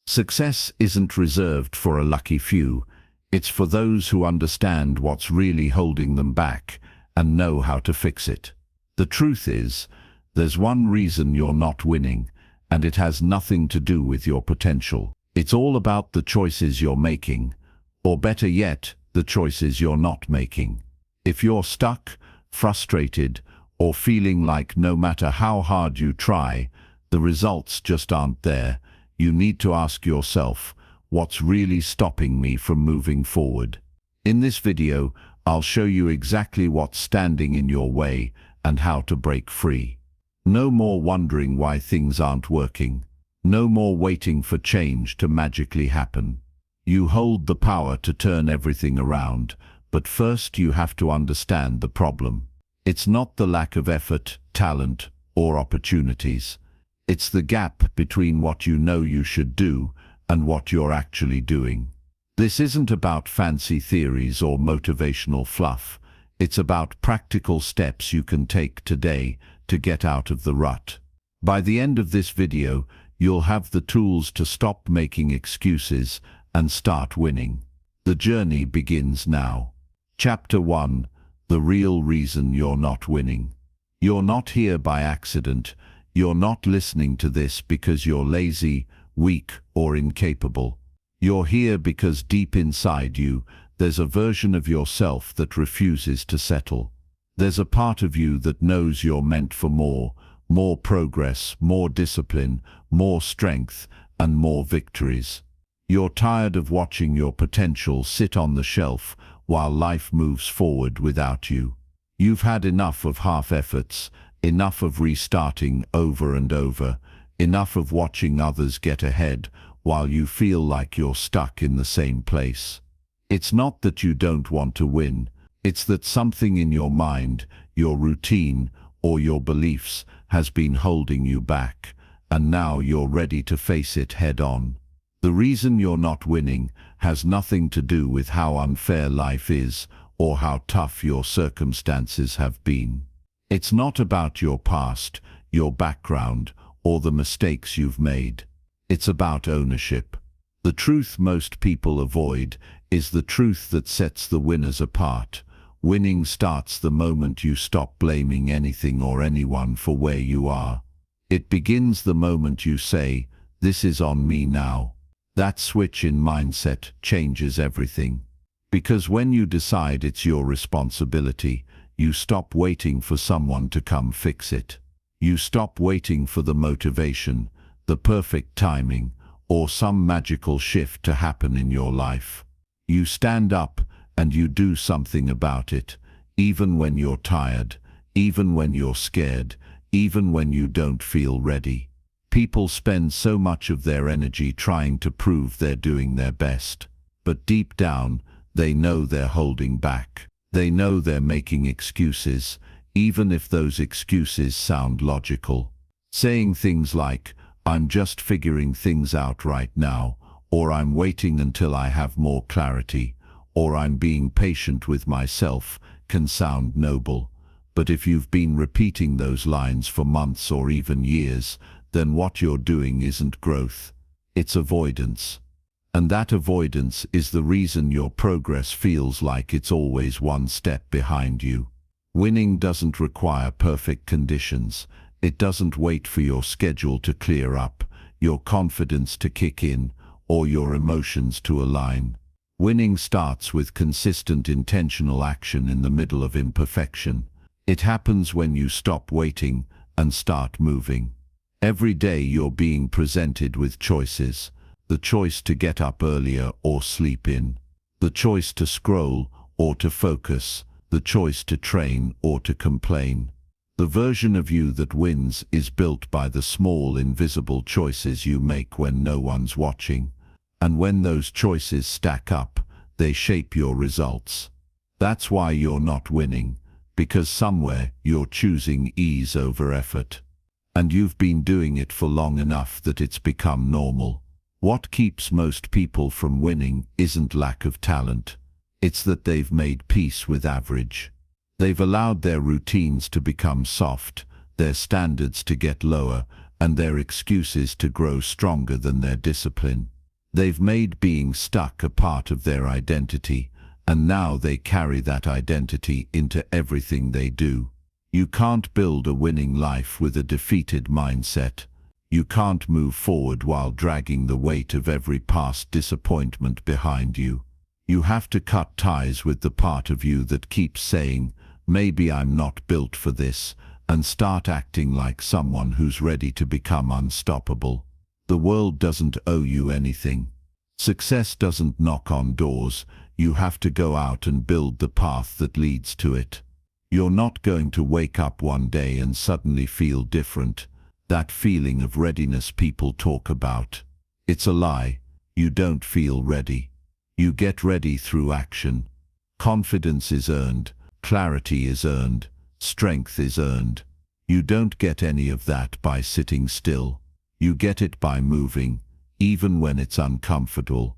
Success isn't reserved for a lucky few. It's for those who understand what's really holding them back and know how to fix it. The truth is, there's one reason you're not winning, and it has nothing to do with your potential. It's all about the choices you're making, or better yet, the choices you're not making. If you're stuck, frustrated, or feeling like no matter how hard you try, the results just aren't there, you need to ask yourself, what's really stopping me from moving forward? In this video, I'll show you exactly what's standing in your way and how to break free. No more wondering why things aren't working. No more waiting for change to magically happen. You hold the power to turn everything around, but first you have to understand the problem. It's not the lack of effort, talent, or opportunities. It's the gap between what you know you should do and what you're actually doing. This isn't about fancy theories or motivational fluff. It's about practical steps you can take today to get out of the rut. By the end of this video, you'll have the tools to stop making excuses and start winning. The journey begins now. Chapter 1. The real reason you're not winning. You're not here by accident. You're not listening to this because you're lazy, weak, or incapable. You're here because deep inside you, there's a version of yourself that refuses to settle. There's a part of you that knows you're meant for more progress, more discipline, more strength, and more victories. You're tired of watching your potential sit on the shelf while life moves forward without you. You've had enough of half efforts, enough of restarting over and over, enough of watching others get ahead while you feel like you're stuck in the same place. It's not that you don't want to win, it's that something in your mind, your routine, or your beliefs has been holding you back, and now you're ready to face it head on. The reason you're not winning has nothing to do with how unfair life is or how tough your circumstances have been. It's not about your past, your background, or the mistakes you've made. It's about ownership. The truth most people avoid is the truth that sets the winners apart. Winning starts the moment you stop blaming anything or anyone for where you are. It begins the moment you say, "This is on me now." That switch in mindset changes everything. Because when you decide it's your responsibility, you stop waiting for someone to come fix it. You stop waiting for the motivation, the perfect timing, or some magical shift to happen in your life. You stand up and you do something about it, even when you're tired, even when you're scared, even when you don't feel ready. People spend so much of their energy trying to prove they're doing their best, but deep down, they know they're holding back. They know they're making excuses, even if those excuses sound logical. Saying things like, "I'm just figuring things out right now," or "I'm waiting until I have more clarity," or "I'm being patient with myself," can sound noble. But if you've been repeating those lines for months or even years, then what you're doing isn't growth, it's avoidance. And that avoidance is the reason your progress feels like it's always one step behind you. Winning doesn't require perfect conditions. It doesn't wait for your schedule to clear up, your confidence to kick in, or your emotions to align. Winning starts with consistent intentional action in the middle of imperfection. It happens when you stop waiting and start moving. Every day you're being presented with choices. The choice to get up earlier or sleep in. The choice to scroll or to focus. The choice to train or to complain. The version of you that wins is built by the small invisible choices you make when no one's watching. And when those choices stack up, they shape your results. That's why you're not winning, because somewhere you're choosing ease over effort. And you've been doing it for long enough that it's become normal. What keeps most people from winning isn't lack of talent. It's that they've made peace with average. They've allowed their routines to become soft, their standards to get lower, and their excuses to grow stronger than their discipline. They've made being stuck a part of their identity, and now they carry that identity into everything they do. You can't build a winning life with a defeated mindset. You can't move forward while dragging the weight of every past disappointment behind you. You have to cut ties with the part of you that keeps saying, "Maybe I'm not built for this," and start acting like someone who's ready to become unstoppable. The world doesn't owe you anything. Success doesn't knock on doors. You have to go out and build the path that leads to it. You're not going to wake up one day and suddenly feel different. That feeling of readiness people talk about. It's a lie. You don't feel ready. You get ready through action. Confidence is earned. Clarity is earned. Strength is earned. You don't get any of that by sitting still. You get it by moving, even when it's uncomfortable,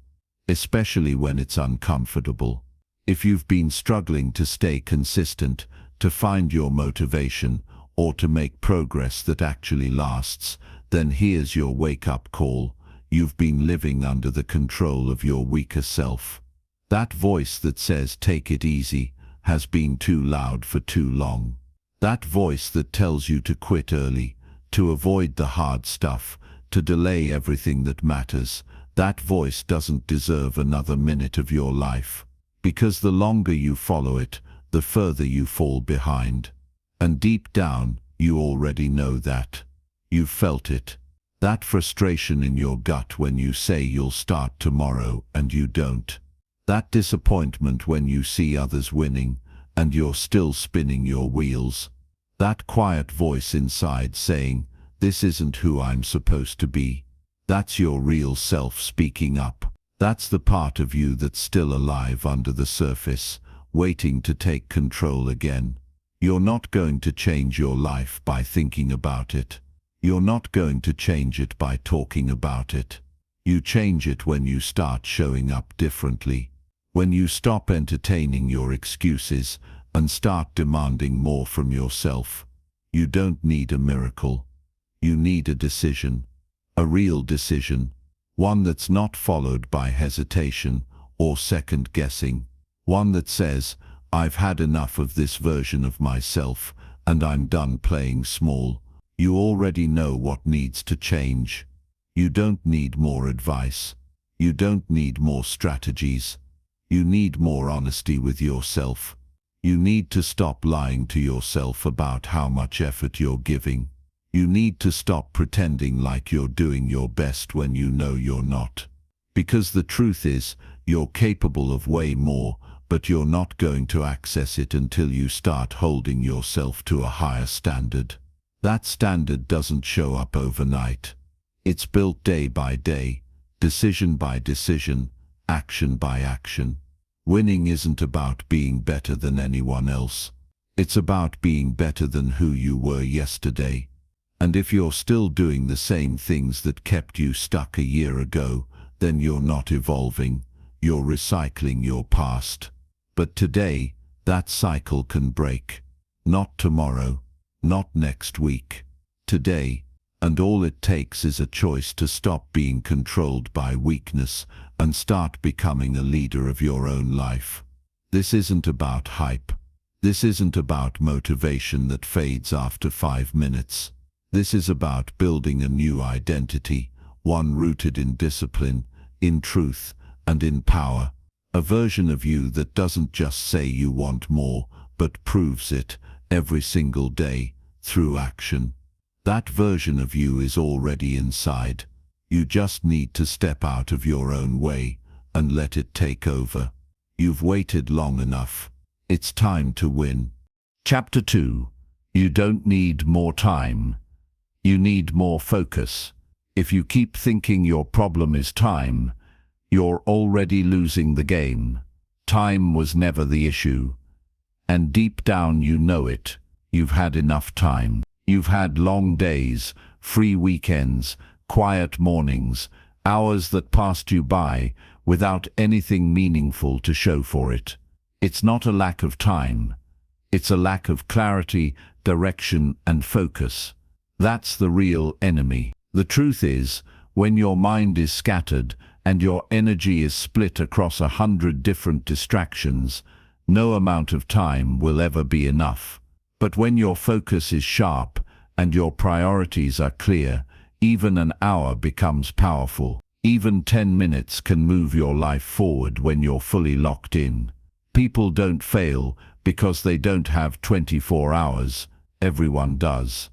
especially when it's uncomfortable. If you've been struggling to stay consistent, to find your motivation, or to make progress that actually lasts, then here's your wake-up call. You've been living under the control of your weaker self. That voice that says take it easy has been too loud for too long. That voice that tells you to quit early, to avoid the hard stuff, to delay everything that matters, that voice doesn't deserve another minute of your life. Because the longer you follow it, the further you fall behind. And deep down, you already know that. You've felt it. That frustration in your gut when you say you'll start tomorrow and you don't. That disappointment when you see others winning and you're still spinning your wheels. That quiet voice inside saying, "This isn't who I'm supposed to be." That's your real self speaking up. That's the part of you that's still alive under the surface, waiting to take control again. You're not going to change your life by thinking about it. You're not going to change it by talking about it. You change it when you start showing up differently. When you stop entertaining your excuses and start demanding more from yourself. You don't need a miracle. You need a decision. A real decision. One that's not followed by hesitation or second guessing. One that says, "I've had enough of this version of myself, and I'm done playing small." You already know what needs to change. You don't need more advice. You don't need more strategies. You need more honesty with yourself. You need to stop lying to yourself about how much effort you're giving. You need to stop pretending like you're doing your best when you know you're not. Because the truth is, you're capable of way more, but you're not going to access it until you start holding yourself to a higher standard. That standard doesn't show up overnight. It's built day by day, decision by decision, action by action. Winning isn't about being better than anyone else. It's about being better than who you were yesterday. And if you're still doing the same things that kept you stuck a year ago, then you're not evolving. You're recycling your past. But today, that cycle can break. Not tomorrow, not next week. Today, and all it takes is a choice to stop being controlled by weakness and start becoming a leader of your own life. This isn't about hype. This isn't about motivation that fades after 5 minutes. This is about building a new identity, one rooted in discipline, in truth, and in power. A version of you that doesn't just say you want more, but proves it every single day through action. That version of you is already inside. You just need to step out of your own way and let it take over. You've waited long enough. It's time to win. Chapter 2. You don't need more time. You need more focus. If you keep thinking your problem is time, you're already losing the game. Time was never the issue. And deep down you know it. You've had enough time. You've had long days, free weekends, quiet mornings, hours that passed you by without anything meaningful to show for it. It's not a lack of time. It's a lack of clarity, direction, and focus. That's the real enemy. The truth is, when your mind is scattered and your energy is split across 100 different distractions, no amount of time will ever be enough. But when your focus is sharp and your priorities are clear, even an hour becomes powerful. Even 10 minutes can move your life forward when you're fully locked in. People don't fail because they don't have 24 hours. Everyone does.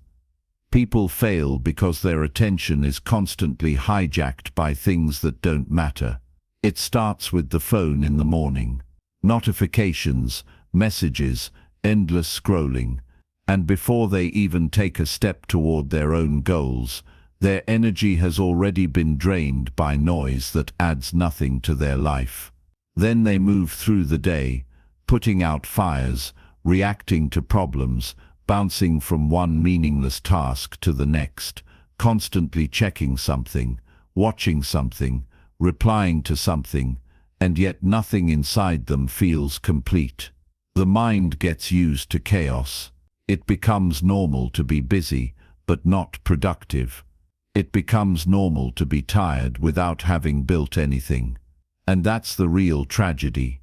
People fail because their attention is constantly hijacked by things that don't matter. It starts with the phone in the morning. Notifications, messages, endless scrolling. And before they even take a step toward their own goals, their energy has already been drained by noise that adds nothing to their life. Then they move through the day, putting out fires, reacting to problems, bouncing from one meaningless task to the next, constantly checking something, watching something, replying to something, and yet nothing inside them feels complete. The mind gets used to chaos. It becomes normal to be busy, but not productive. It becomes normal to be tired without having built anything. And that's the real tragedy.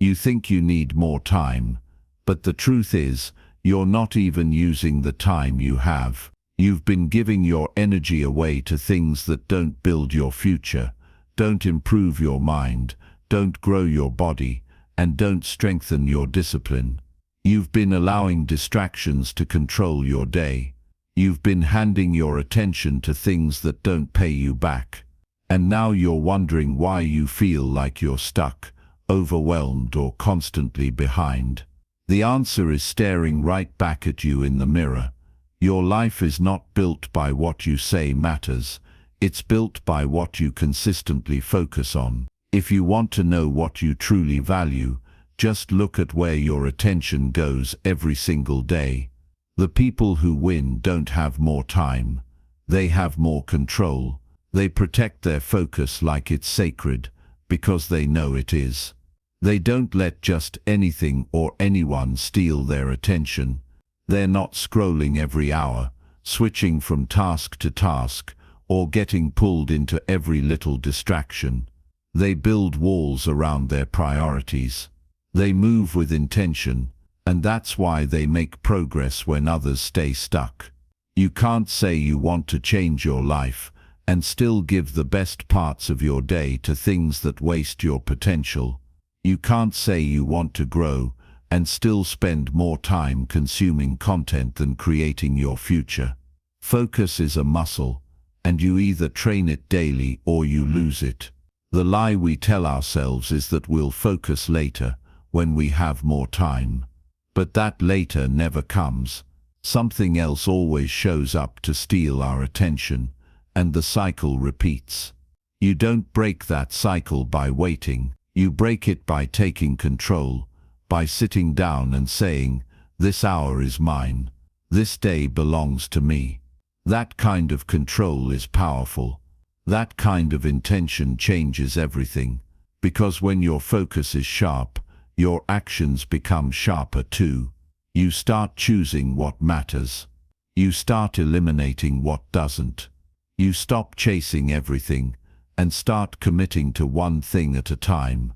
You think you need more time, but the truth is, you're not even using the time you have. You've been giving your energy away to things that don't build your future, don't improve your mind, don't grow your body, and don't strengthen your discipline. You've been allowing distractions to control your day. You've been handing your attention to things that don't pay you back. And now you're wondering why you feel like you're stuck, overwhelmed, or constantly behind. The answer is staring right back at you in the mirror. Your life is not built by what you say matters. It's built by what you consistently focus on. If you want to know what you truly value, just look at where your attention goes every single day. The people who win don't have more time. They have more control. They protect their focus like it's sacred, because they know it is. They don't let just anything or anyone steal their attention. They're not scrolling every hour, switching from task to task, or getting pulled into every little distraction. They build walls around their priorities. They move with intention, and that's why they make progress when others stay stuck. You can't say you want to change your life and still give the best parts of your day to things that waste your potential. You can't say you want to grow and still spend more time consuming content than creating your future. Focus is a muscle, and you either train it daily or you lose it. The lie we tell ourselves is that we'll focus later, when we have more time. But that later never comes. Something else always shows up to steal our attention, and the cycle repeats. You don't break that cycle by waiting. You break it by taking control, by sitting down and saying, "This hour is mine. This day belongs to me." That kind of control is powerful. That kind of intention changes everything, because when your focus is sharp, your actions become sharper too. You start choosing what matters. You start eliminating what doesn't. You stop chasing everything and start committing to one thing at a time.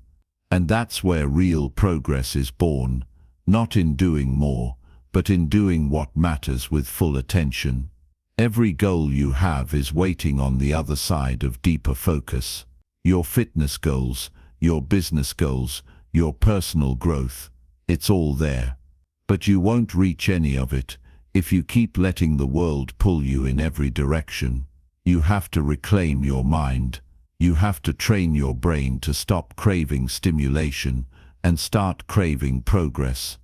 And that's where real progress is born, not in doing more, but in doing what matters with full attention. Every goal you have is waiting on the other side of deeper focus. Your fitness goals, your business goals, your personal growth, it's all there. But you won't reach any of it if you keep letting the world pull you in every direction. You have to reclaim your mind. You have to train your brain to stop craving stimulation and start craving progress.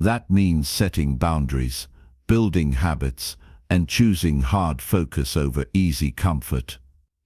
That means setting boundaries, building habits, and choosing hard focus over easy comfort.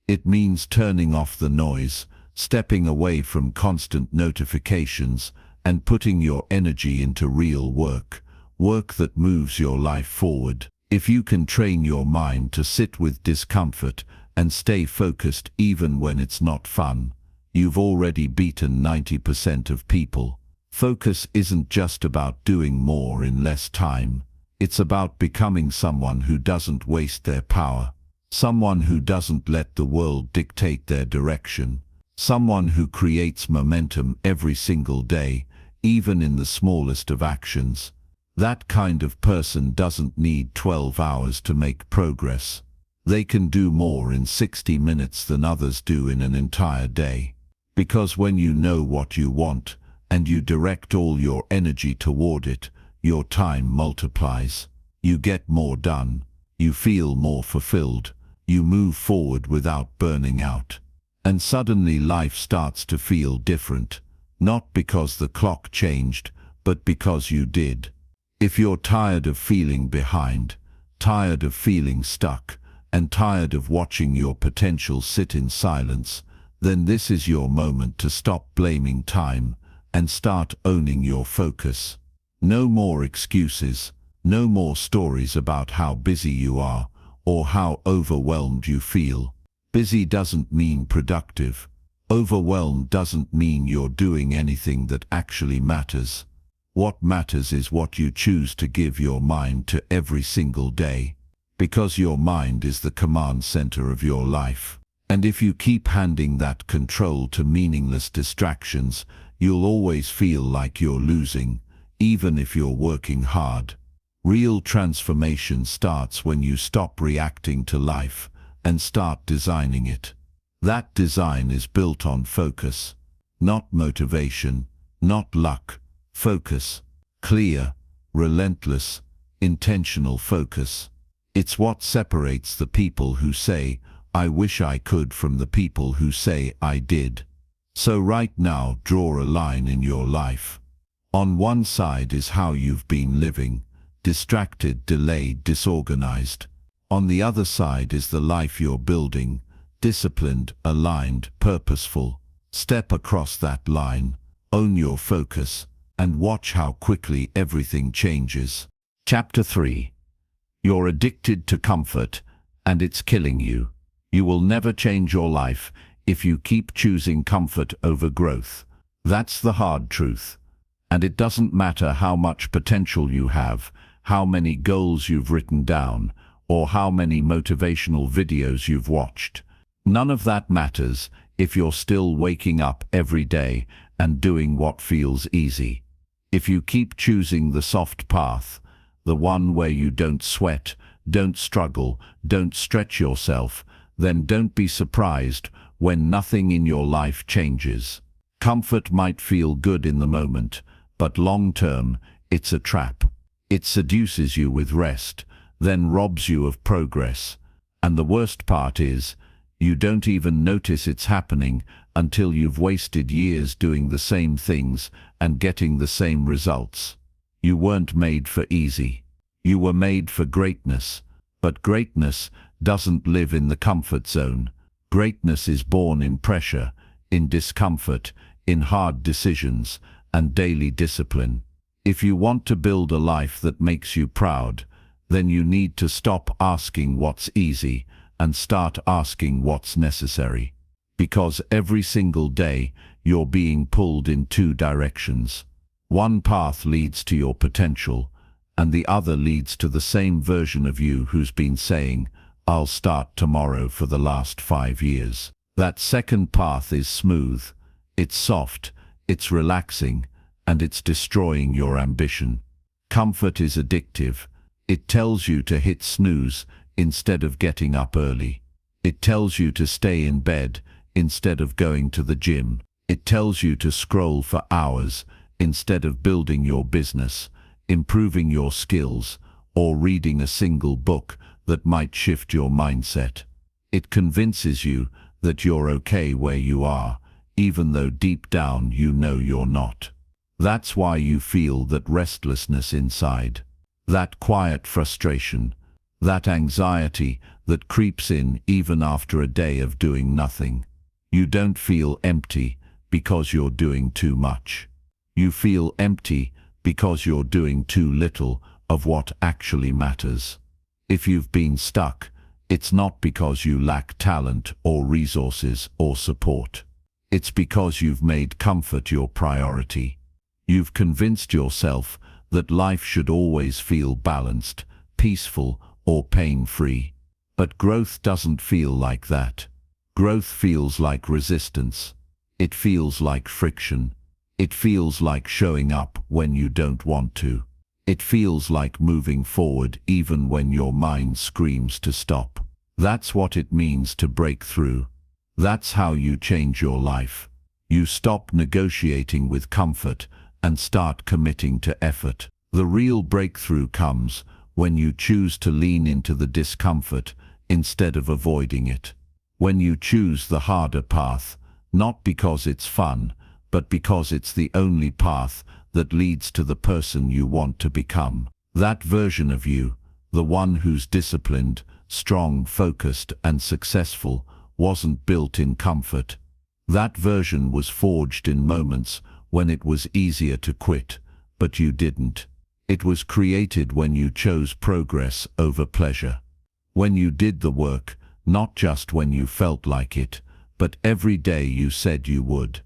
It means turning off the noise, stepping away from constant notifications, and putting your energy into real work, work that moves your life forward. If you can train your mind to sit with discomfort and stay focused even when it's not fun, you've already beaten 90% of people. Focus isn't just about doing more in less time. It's about becoming someone who doesn't waste their power, someone who doesn't let the world dictate their direction, Someone who creates momentum every single day, even in the smallest of actions. That kind of person doesn't need 12 hours to make progress. They can do more in 60 minutes than others do in an entire day. Because when you know what you want, and you direct all your energy toward it, your time multiplies. You get more done. You feel more fulfilled. You move forward without burning out. And suddenly life starts to feel different. Not because the clock changed, but because you did. If you're tired of feeling behind, tired of feeling stuck, and tired of watching your potential sit in silence, then this is your moment to stop blaming time and start owning your focus. No more excuses, no more stories about how busy you are or how overwhelmed you feel. Busy doesn't mean productive. Overwhelmed doesn't mean you're doing anything that actually matters. What matters is what you choose to give your mind to every single day, because your mind is the command center of your life. And if you keep handing that control to meaningless distractions, you'll always feel like you're losing, even if you're working hard. Real transformation starts when you stop reacting to life and start designing it. That design is built on focus, not motivation, not luck. Focus, clear, relentless, intentional focus. It's what separates the people who say, "I wish I could," from the people who say, "I did." So right now, draw a line in your life. On one side is how you've been living, distracted, delayed, disorganized. On the other side is the life you're building, disciplined, aligned, purposeful. Step across that line, own your focus, and watch how quickly everything changes. Chapter 3. You're addicted to comfort, and it's killing you. You will never change your life if you keep choosing comfort over growth. That's the hard truth. And it doesn't matter how much potential you have, how many goals you've written down, or how many motivational videos you've watched. None of that matters if you're still waking up every day and doing what feels easy. If you keep choosing the soft path, the one where you don't sweat, don't struggle, don't stretch yourself, then don't be surprised when nothing in your life changes. Comfort might feel good in the moment, but long-term, it's a trap. It seduces you with rest, then robs you of progress. And the worst part is, you don't even notice it's happening until you've wasted years doing the same things and getting the same results. You weren't made for easy. You were made for greatness. But greatness doesn't live in the comfort zone. Greatness is born in pressure, in discomfort, in hard decisions, and daily discipline. If you want to build a life that makes you proud, then you need to stop asking what's easy and start asking what's necessary. Because every single day, you're being pulled in two directions. One path leads to your potential, and the other leads to the same version of you who's been saying, "I'll start tomorrow," for the last 5 years. That second path is smooth, it's soft, it's relaxing, and it's destroying your ambition. Comfort is addictive. It tells you to hit snooze instead of getting up early. It tells you to stay in bed instead of going to the gym. It tells you to scroll for hours instead of building your business, improving your skills, or reading a single book that might shift your mindset. It convinces you that you're okay where you are, even though deep down you know you're not. That's why you feel that restlessness inside, that quiet frustration, that anxiety that creeps in even after a day of doing nothing. You don't feel empty because you're doing too much. You feel empty because you're doing too little of what actually matters. If you've been stuck, it's not because you lack talent or resources or support. It's because you've made comfort your priority. You've convinced yourself that life should always feel balanced, peaceful, or pain-free. But growth doesn't feel like that. Growth feels like resistance. It feels like friction. It feels like showing up when you don't want to. It feels like moving forward even when your mind screams to stop. That's what it means to break through. That's how you change your life. You stop negotiating with comfort and start committing to effort. The real breakthrough comes when you choose to lean into the discomfort instead of avoiding it. When you choose the harder path, not because it's fun, but because it's the only path that leads to the person you want to become. That version of you, the one who's disciplined, strong, focused, and successful, wasn't built in comfort. That version was forged in moments when it was easier to quit, but you didn't. It was created when you chose progress over pleasure. When you did the work, not just when you felt like it, but every day you said you would.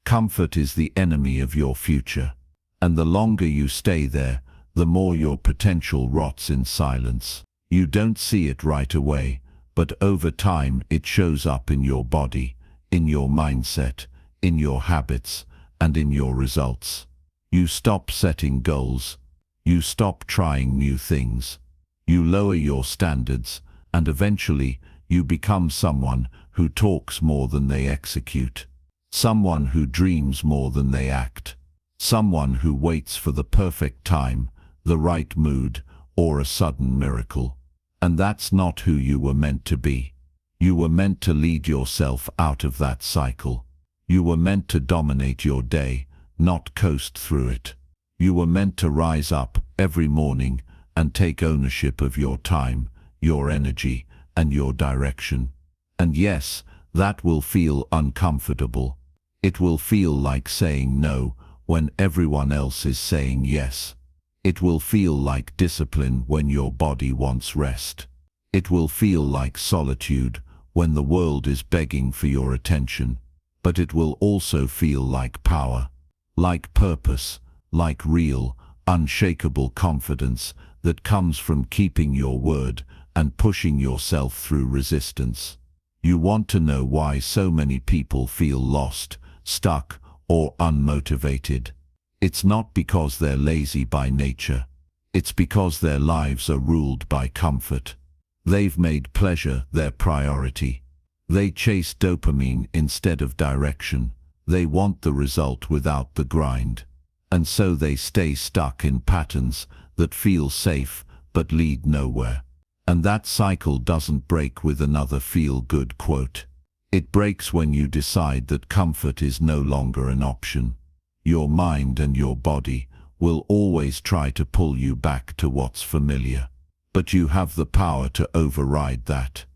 Comfort is the enemy of your future, and the longer you stay there, the more your potential rots in silence. You don't see it right away, but over time it shows up in your body, in your mindset, in your habits, and in your results. You stop setting goals. You stop trying new things. You lower your standards, and eventually you become someone who talks more than they execute. Someone who dreams more than they act. Someone who waits for the perfect time, the right mood, or a sudden miracle. And that's not who you were meant to be. You were meant to lead yourself out of that cycle. You were meant to dominate your day, not coast through it. You were meant to rise up every morning and take ownership of your time, your energy, and your direction. And yes, that will feel uncomfortable. It will feel like saying no when everyone else is saying yes. It will feel like discipline when your body wants rest. It will feel like solitude when the world is begging for your attention. But it will also feel like power, like purpose, like real, unshakable confidence that comes from keeping your word and pushing yourself through resistance. You want to know why so many people feel lost, stuck, or unmotivated. It's not because they're lazy by nature. It's because their lives are ruled by comfort. They've made pleasure their priority. They chase dopamine instead of direction. They want the result without the grind. And so they stay stuck in patterns that feel safe but lead nowhere. And that cycle doesn't break with another feel-good quote. It breaks when you decide that comfort is no longer an option. Your mind and your body will always try to pull you back to what's familiar. But you have the power to override that.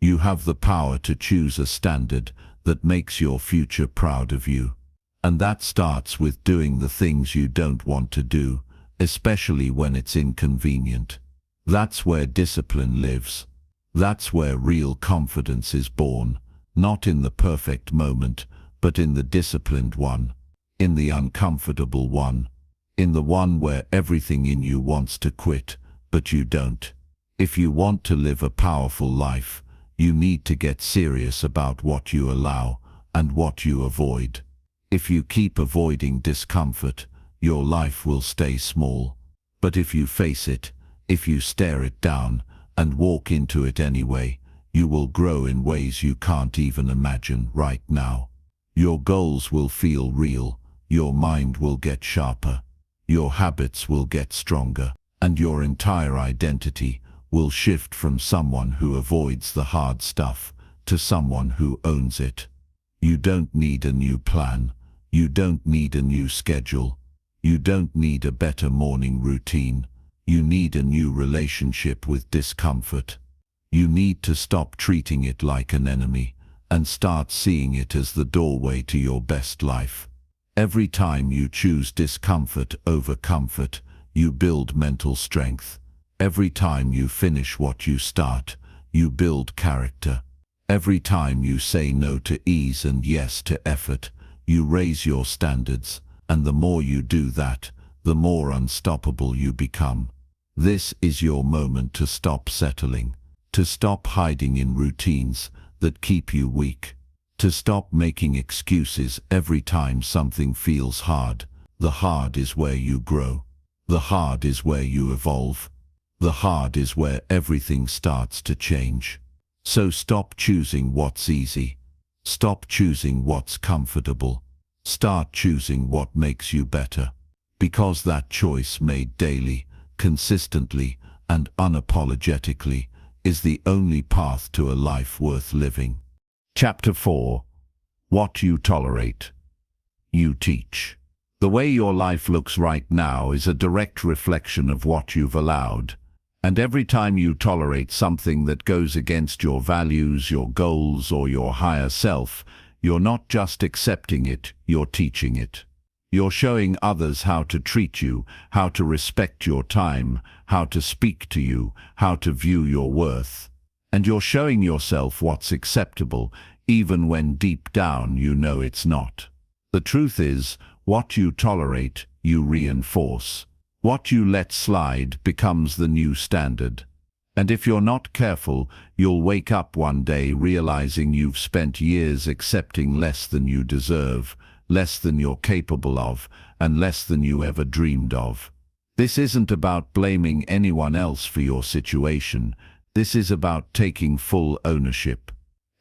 You have the power to choose a standard that makes your future proud of you. And that starts with doing the things you don't want to do, especially when it's inconvenient. That's where discipline lives. That's where real confidence is born, not in the perfect moment, but in the disciplined one, in the uncomfortable one, in the one where everything in you wants to quit, but you don't. If you want to live a powerful life, you need to get serious about what you allow and what you avoid. If you keep avoiding discomfort, your life will stay small. But if you face it, if you stare it down and walk into it anyway, you will grow in ways you can't even imagine right now. Your goals will feel real, your mind will get sharper, your habits will get stronger, and your entire identity will shift from someone who avoids the hard stuff to someone who owns it. You don't need a new plan. You don't need a new schedule. You don't need a better morning routine. You need a new relationship with discomfort. You need to stop treating it like an enemy and start seeing it as the doorway to your best life. Every time you choose discomfort over comfort, you build mental strength. Every time you finish what you start, you build character. Every time you say no to ease and yes to effort, you raise your standards, and the more you do that, the more unstoppable you become. This is your moment to stop settling, to stop hiding in routines that keep you weak. To stop making excuses every time something feels hard. The hard is where you grow. The hard is where you evolve. The hard is where everything starts to change. So stop choosing what's easy. Stop choosing what's comfortable. Start choosing what makes you better. Because that choice made daily, consistently, and unapologetically is the only path to a life worth living. Chapter 4. What you tolerate. You teach. The way your life looks right now is a direct reflection of what you've allowed. And every time you tolerate something that goes against your values, your goals, or your higher self, you're not just accepting it, you're teaching it. You're showing others how to treat you, how to respect your time, how to speak to you, how to view your worth. And you're showing yourself what's acceptable, even when deep down you know it's not. The truth is, what you tolerate, you reinforce. What you let slide becomes the new standard. And if you're not careful, you'll wake up one day realizing you've spent years accepting less than you deserve, less than you're capable of, and less than you ever dreamed of. This isn't about blaming anyone else for your situation. This is about taking full ownership.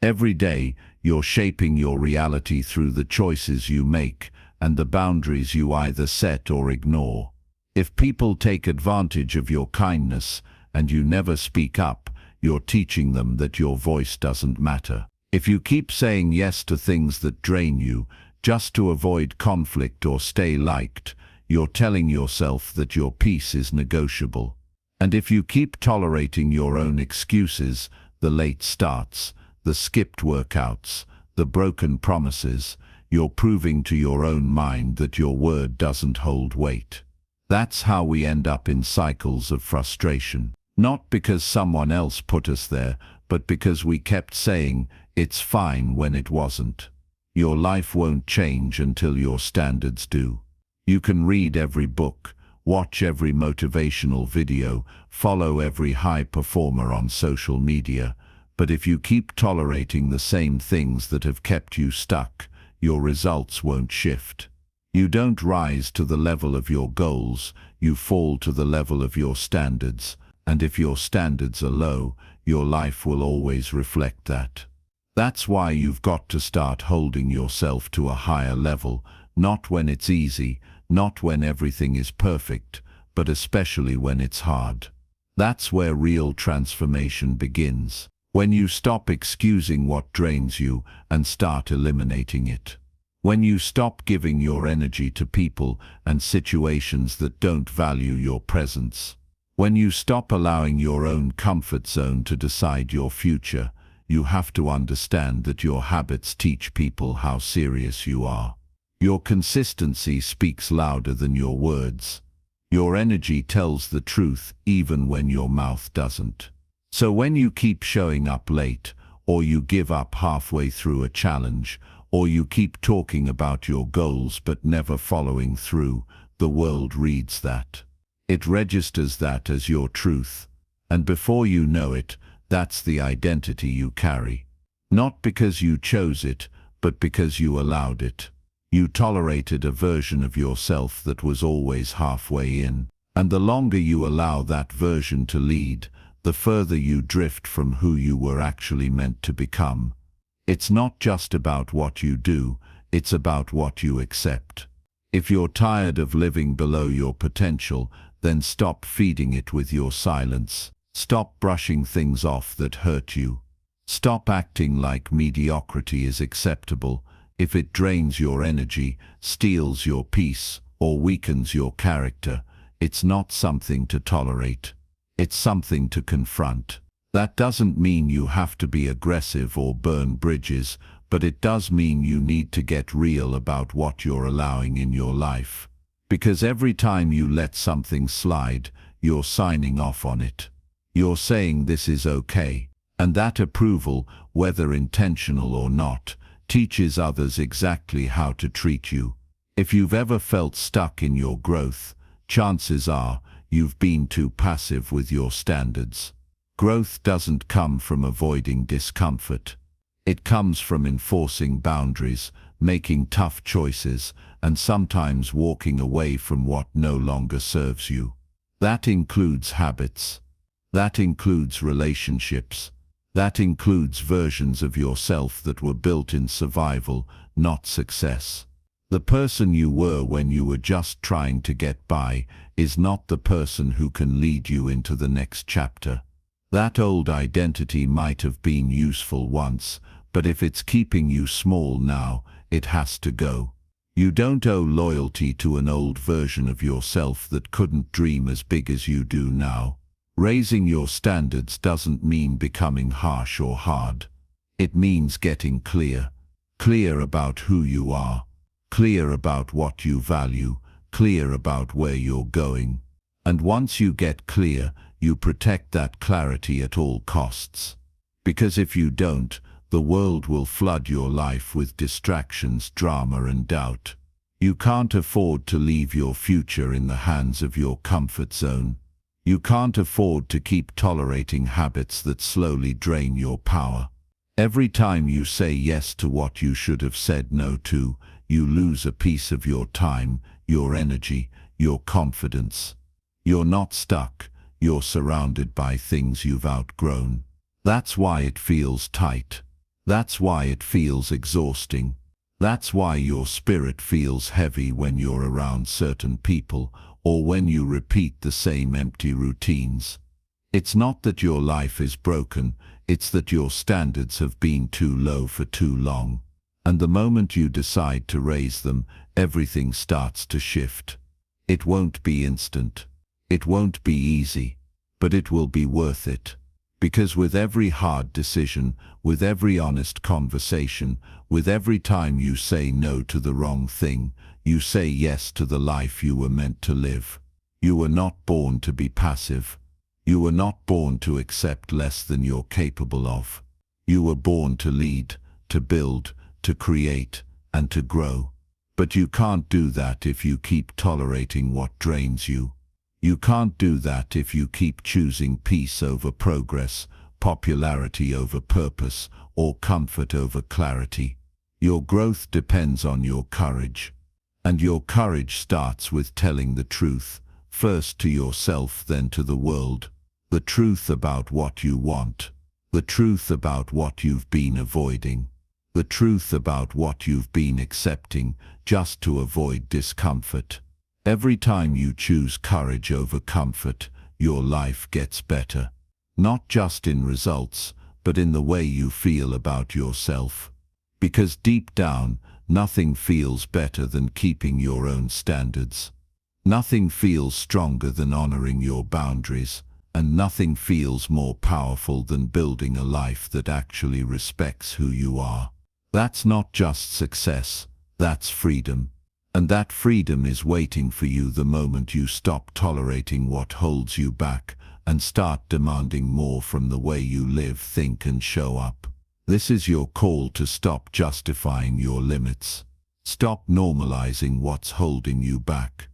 Every day, you're shaping your reality through the choices you make and the boundaries you either set or ignore. If people take advantage of your kindness and you never speak up, you're teaching them that your voice doesn't matter. If you keep saying yes to things that drain you, just to avoid conflict or stay liked, you're telling yourself that your peace is negotiable. And if you keep tolerating your own excuses, the late starts, the skipped workouts, the broken promises, you're proving to your own mind that your word doesn't hold weight. That's how we end up in cycles of frustration. Not because someone else put us there, but because we kept saying, "It's fine," when it wasn't. Your life won't change until your standards do. You can read every book, watch every motivational video, follow every high performer on social media, but if you keep tolerating the same things that have kept you stuck, your results won't shift. You don't rise to the level of your goals, you fall to the level of your standards, and if your standards are low, your life will always reflect that. That's why you've got to start holding yourself to a higher level, not when it's easy, not when everything is perfect, but especially when it's hard. That's where real transformation begins. When you stop excusing what drains you and start eliminating it. When you stop giving your energy to people and situations that don't value your presence. When you stop allowing your own comfort zone to decide your future, you have to understand that your habits teach people how serious you are. Your consistency speaks louder than your words. Your energy tells the truth even when your mouth doesn't. So when you keep showing up late, or you give up halfway through a challenge, or you keep talking about your goals but never following through, the world reads that. It registers that as your truth. And before you know it, that's the identity you carry. Not because you chose it, but because you allowed it. You tolerated a version of yourself that was always halfway in. And the longer you allow that version to lead, the further you drift from who you were actually meant to become. It's not just about what you do, it's about what you accept. If you're tired of living below your potential, then stop feeding it with your silence. Stop brushing things off that hurt you. Stop acting like mediocrity is acceptable. If it drains your energy, steals your peace, or weakens your character, it's not something to tolerate. It's something to confront. That doesn't mean you have to be aggressive or burn bridges, but it does mean you need to get real about what you're allowing in your life. Because every time you let something slide, you're signing off on it. You're saying this is okay. And that approval, whether intentional or not, teaches others exactly how to treat you. If you've ever felt stuck in your growth, chances are you've been too passive with your standards. Growth doesn't come from avoiding discomfort. It comes from enforcing boundaries, making tough choices, and sometimes walking away from what no longer serves you. That includes habits. That includes relationships. That includes versions of yourself that were built in survival, not success. The person you were when you were just trying to get by is not the person who can lead you into the next chapter. That old identity might have been useful once, but if it's keeping you small now, it has to go. You don't owe loyalty to an old version of yourself that couldn't dream as big as you do now. Raising your standards doesn't mean becoming harsh or hard. It means getting clear. Clear about who you are. Clear about what you value. Clear about where you're going. And once you get clear, you protect that clarity at all costs. Because if you don't, the world will flood your life with distractions, drama, and doubt. You can't afford to leave your future in the hands of your comfort zone. You can't afford to keep tolerating habits that slowly drain your power. Every time you say yes to what you should have said no to, you lose a piece of your time, your energy, your confidence. You're not stuck, you're surrounded by things you've outgrown. That's why it feels tight. That's why it feels exhausting. That's why your spirit feels heavy when you're around certain people, or when you repeat the same empty routines. It's not that your life is broken, it's that your standards have been too low for too long. And the moment you decide to raise them, everything starts to shift. It won't be instant. It won't be easy. But it will be worth it. Because with every hard decision, with every honest conversation, with every time you say no to the wrong thing, you say yes to the life you were meant to live. You were not born to be passive. You were not born to accept less than you're capable of. You were born to lead, to build, to create, and to grow. But you can't do that if you keep tolerating what drains you. You can't do that if you keep choosing peace over progress, popularity over purpose, or comfort over clarity. Your growth depends on your courage. And your courage starts with telling the truth, first to yourself, then to the world. The truth about what you want. The truth about what you've been avoiding. The truth about what you've been accepting, just to avoid discomfort. Every time you choose courage over comfort, your life gets better. Not just in results, but in the way you feel about yourself. Because deep down, nothing feels better than keeping your own standards. Nothing feels stronger than honoring your boundaries, and nothing feels more powerful than building a life that actually respects who you are. That's not just success, that's freedom. And that freedom is waiting for you the moment you stop tolerating what holds you back and start demanding more from the way you live, think, and show up. This is your call to stop justifying your limits. Stop normalizing what's holding you back.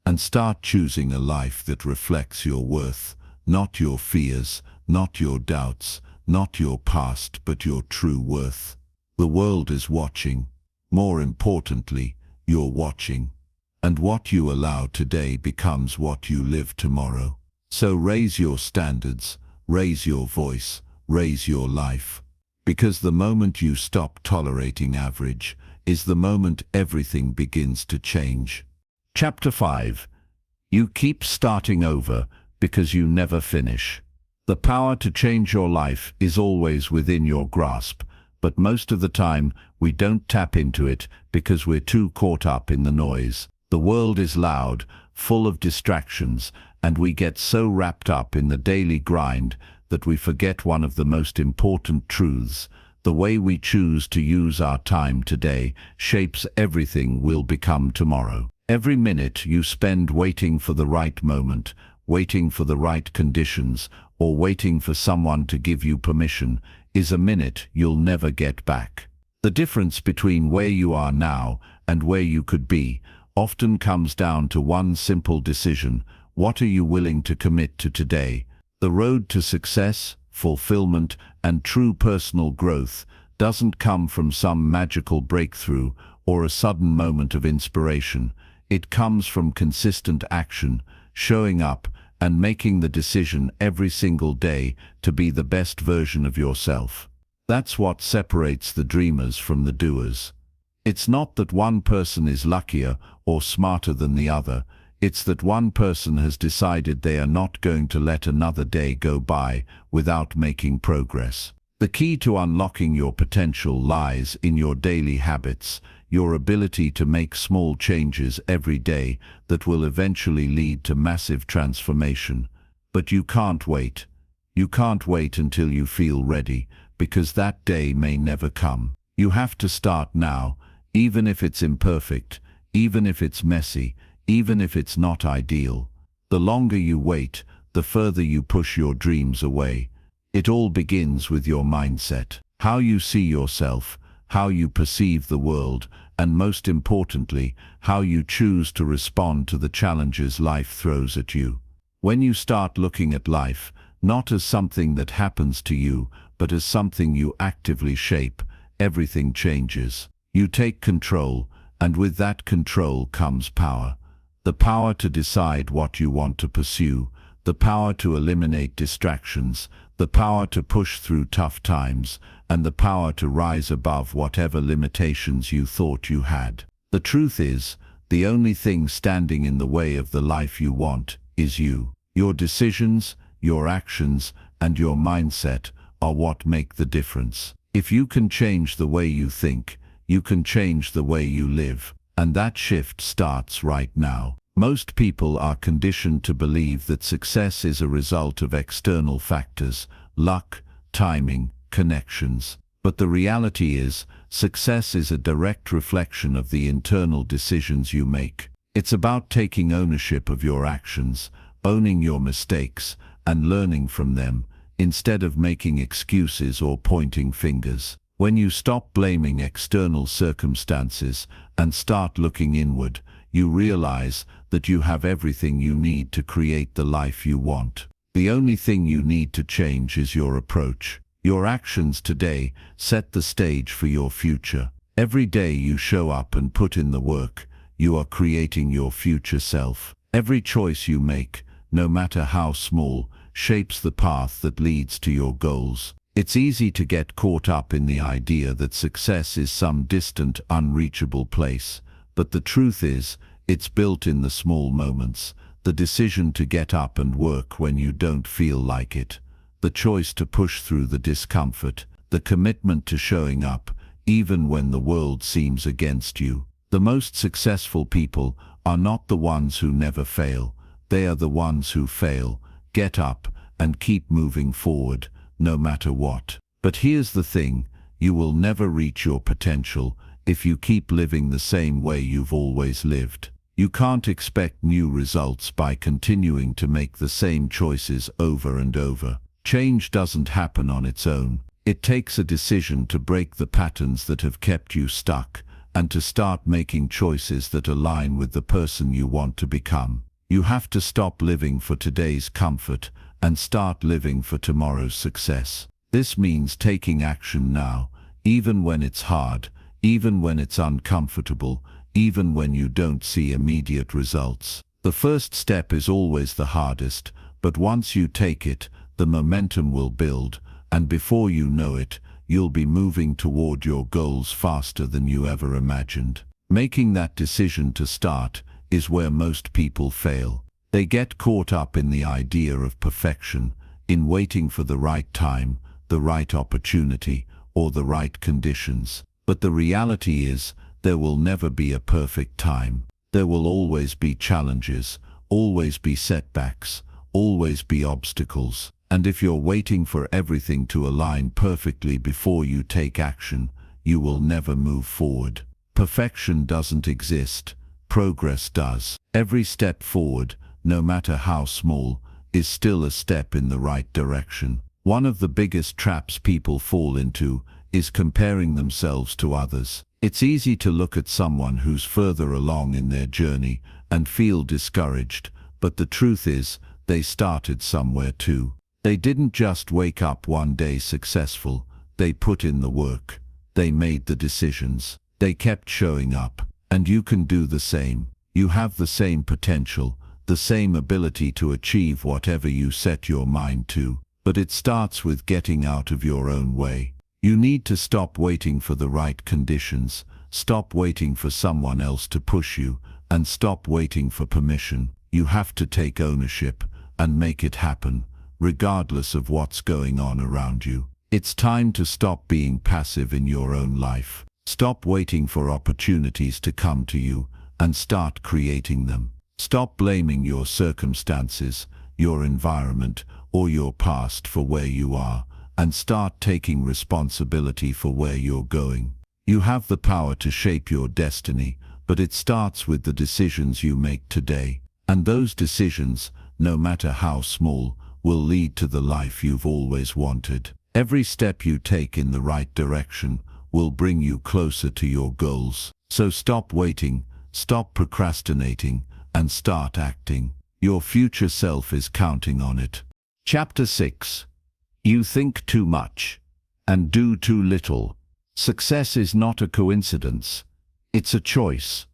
And start choosing a life that reflects your worth, not your fears, not your doubts, not your past, but your true worth. The world is watching. More importantly, you're watching. And what you allow today becomes what you live tomorrow. So raise your standards, raise your voice, raise your life. Because the moment you stop tolerating average is the moment everything begins to change. Chapter 5. You keep starting over because you never finish. The power to change your life is always within your grasp, but most of the time we don't tap into it because we're too caught up in the noise. The world is loud, full of distractions, and we get so wrapped up in the daily grind that we forget one of the most important truths. The way we choose to use our time today shapes everything we'll become tomorrow. Every minute you spend waiting for the right moment, waiting for the right conditions, or waiting for someone to give you permission, is a minute you'll never get back. The difference between where you are now and where you could be often comes down to one simple decision. What are you willing to commit to today? The road to success, fulfillment, and true personal growth doesn't come from some magical breakthrough or a sudden moment of inspiration. It comes from consistent action, showing up and making the decision every single day to be the best version of yourself. That's what separates the dreamers from the doers. It's not that one person is luckier or smarter than the other. It's that one person has decided they are not going to let another day go by without making progress. The key to unlocking your potential lies in your daily habits, your ability to make small changes every day that will eventually lead to massive transformation. But you can't wait. You can't wait until you feel ready, because that day may never come. You have to start now, even if it's imperfect, even if it's messy, even if it's not ideal. The longer you wait, the further you push your dreams away. It all begins with your mindset, how you see yourself, how you perceive the world, and most importantly, how you choose to respond to the challenges life throws at you. When you start looking at life, not as something that happens to you, but as something you actively shape, everything changes. You take control, and with that control comes power. The power to decide what you want to pursue, the power to eliminate distractions, the power to push through tough times, and the power to rise above whatever limitations you thought you had. The truth is, the only thing standing in the way of the life you want is you. Your decisions, your actions, and your mindset are what make the difference. If you can change the way you think, you can change the way you live, and that shift starts right now. Most people are conditioned to believe that success is a result of external factors, luck, timing, connections. But the reality is, success is a direct reflection of the internal decisions you make. It's about taking ownership of your actions, owning your mistakes, and learning from them, instead of making excuses or pointing fingers. When you stop blaming external circumstances and start looking inward, you realize that you have everything you need to create the life you want. The only thing you need to change is your approach. Your actions today set the stage for your future. Every day you show up and put in the work, you are creating your future self. Every choice you make, no matter how small, shapes the path that leads to your goals. It's easy to get caught up in the idea that success is some distant, unreachable place. But the truth is, it's built in the small moments. The decision to get up and work when you don't feel like it. The choice to push through the discomfort. The commitment to showing up, even when the world seems against you. The most successful people are not the ones who never fail. They are the ones who fail, get up, and keep moving forward, no matter what. But here's the thing, you will never reach your potential if you keep living the same way you've always lived. You can't expect new results by continuing to make the same choices over and over. Change doesn't happen on its own. It takes a decision to break the patterns that have kept you stuck and to start making choices that align with the person you want to become. You have to stop living for today's comfort and start living for tomorrow's success. This means taking action now, even when it's hard, even when it's uncomfortable, even when you don't see immediate results. The first step is always the hardest, but once you take it, the momentum will build, and before you know it, you'll be moving toward your goals faster than you ever imagined. Making that decision to start is where most people fail. They get caught up in the idea of perfection, in waiting for the right time, the right opportunity, or the right conditions. But the reality is, there will never be a perfect time. There will always be challenges, always be setbacks, always be obstacles. And if you're waiting for everything to align perfectly before you take action, you will never move forward. Perfection doesn't exist. Progress does. Every step forward, no matter how small, is still a step in the right direction. One of the biggest traps people fall into is comparing themselves to others. It's easy to look at someone who's further along in their journey and feel discouraged, but the truth is, they started somewhere too. They didn't just wake up one day successful, they put in the work. They made the decisions. They kept showing up. And you can do the same. You have the same potential, the same ability to achieve whatever you set your mind to. But it starts with getting out of your own way. You need to stop waiting for the right conditions, stop waiting for someone else to push you, and stop waiting for permission. You have to take ownership and make it happen, regardless of what's going on around you. It's time to stop being passive in your own life. Stop waiting for opportunities to come to you and start creating them. Stop blaming your circumstances, your environment, or your past for where you are, and start taking responsibility for where you're going. You have the power to shape your destiny, but it starts with the decisions you make today. And those decisions, no matter how small, will lead to the life you've always wanted. Every step you take in the right direction will bring you closer to your goals. So stop waiting, stop procrastinating, and start acting. Your future self is counting on it. Chapter 6. You think too much and do too little. Success is not a coincidence. It's a choice.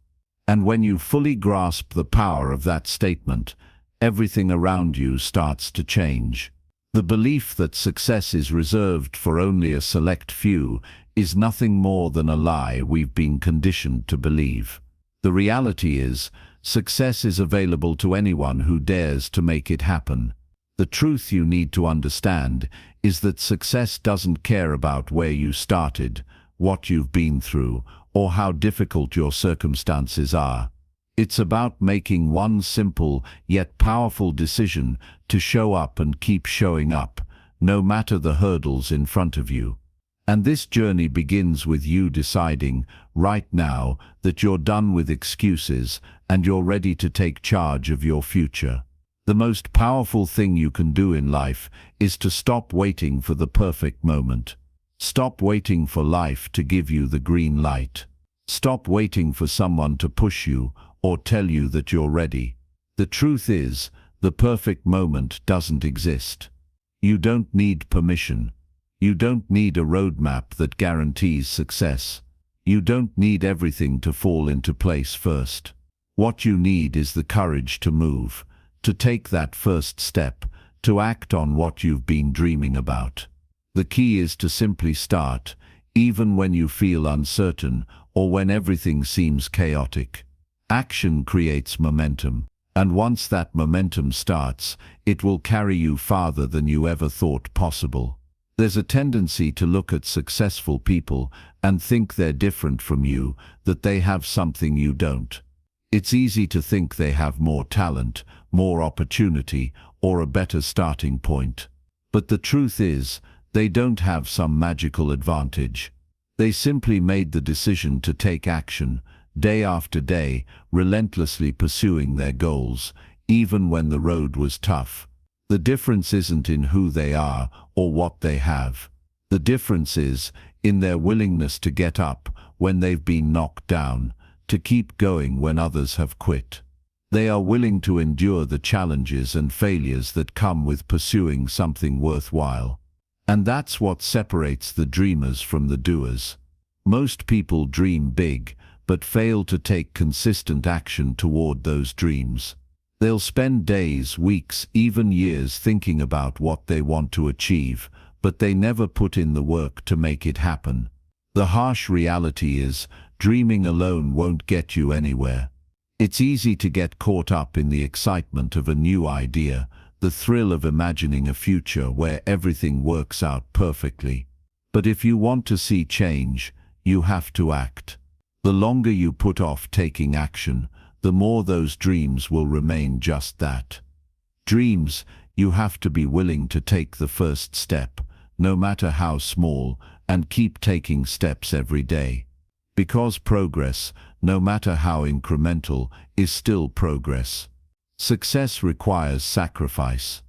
And when you fully grasp the power of that statement, everything around you starts to change. The belief that success is reserved for only a select few is nothing more than a lie we've been conditioned to believe. The reality is, success is available to anyone who dares to make it happen. The truth you need to understand is that success doesn't care about where you started, what you've been through, or how difficult your circumstances are. It's about making one simple yet powerful decision to show up and keep showing up, no matter the hurdles in front of you. And this journey begins with you deciding, right now, that you're done with excuses and you're ready to take charge of your future. The most powerful thing you can do in life is to stop waiting for the perfect moment. Stop waiting for life to give you the green light. Stop waiting for someone to push you or tell you that you're ready. The truth is, the perfect moment doesn't exist. You don't need permission. You don't need a roadmap that guarantees success. You don't need everything to fall into place first. What you need is the courage to move, to take that first step, to act on what you've been dreaming about. The key is to simply start, even when you feel uncertain or when everything seems chaotic. Action creates momentum, and once that momentum starts, it will carry you farther than you ever thought possible. There's a tendency to look at successful people and think they're different from you, that they have something you don't. It's easy to think they have more talent, more opportunity, or a better starting point. But the truth is, they don't have some magical advantage. They simply made the decision to take action, day after day, relentlessly pursuing their goals, even when the road was tough. The difference isn't in who they are or what they have. The difference is in their willingness to get up when they've been knocked down, to keep going when others have quit. They are willing to endure the challenges and failures that come with pursuing something worthwhile. And that's what separates the dreamers from the doers. Most people dream big, but fail to take consistent action toward those dreams. They'll spend days, weeks, even years thinking about what they want to achieve, but they never put in the work to make it happen. The harsh reality is, dreaming alone won't get you anywhere. It's easy to get caught up in the excitement of a new idea, the thrill of imagining a future where everything works out perfectly. But if you want to see change, you have to act. The longer you put off taking action, the more those dreams will remain just that. Dreams, you have to be willing to take the first step, no matter how small, and keep taking steps every day. Because progress, no matter how incremental, is still progress. Success requires sacrifice.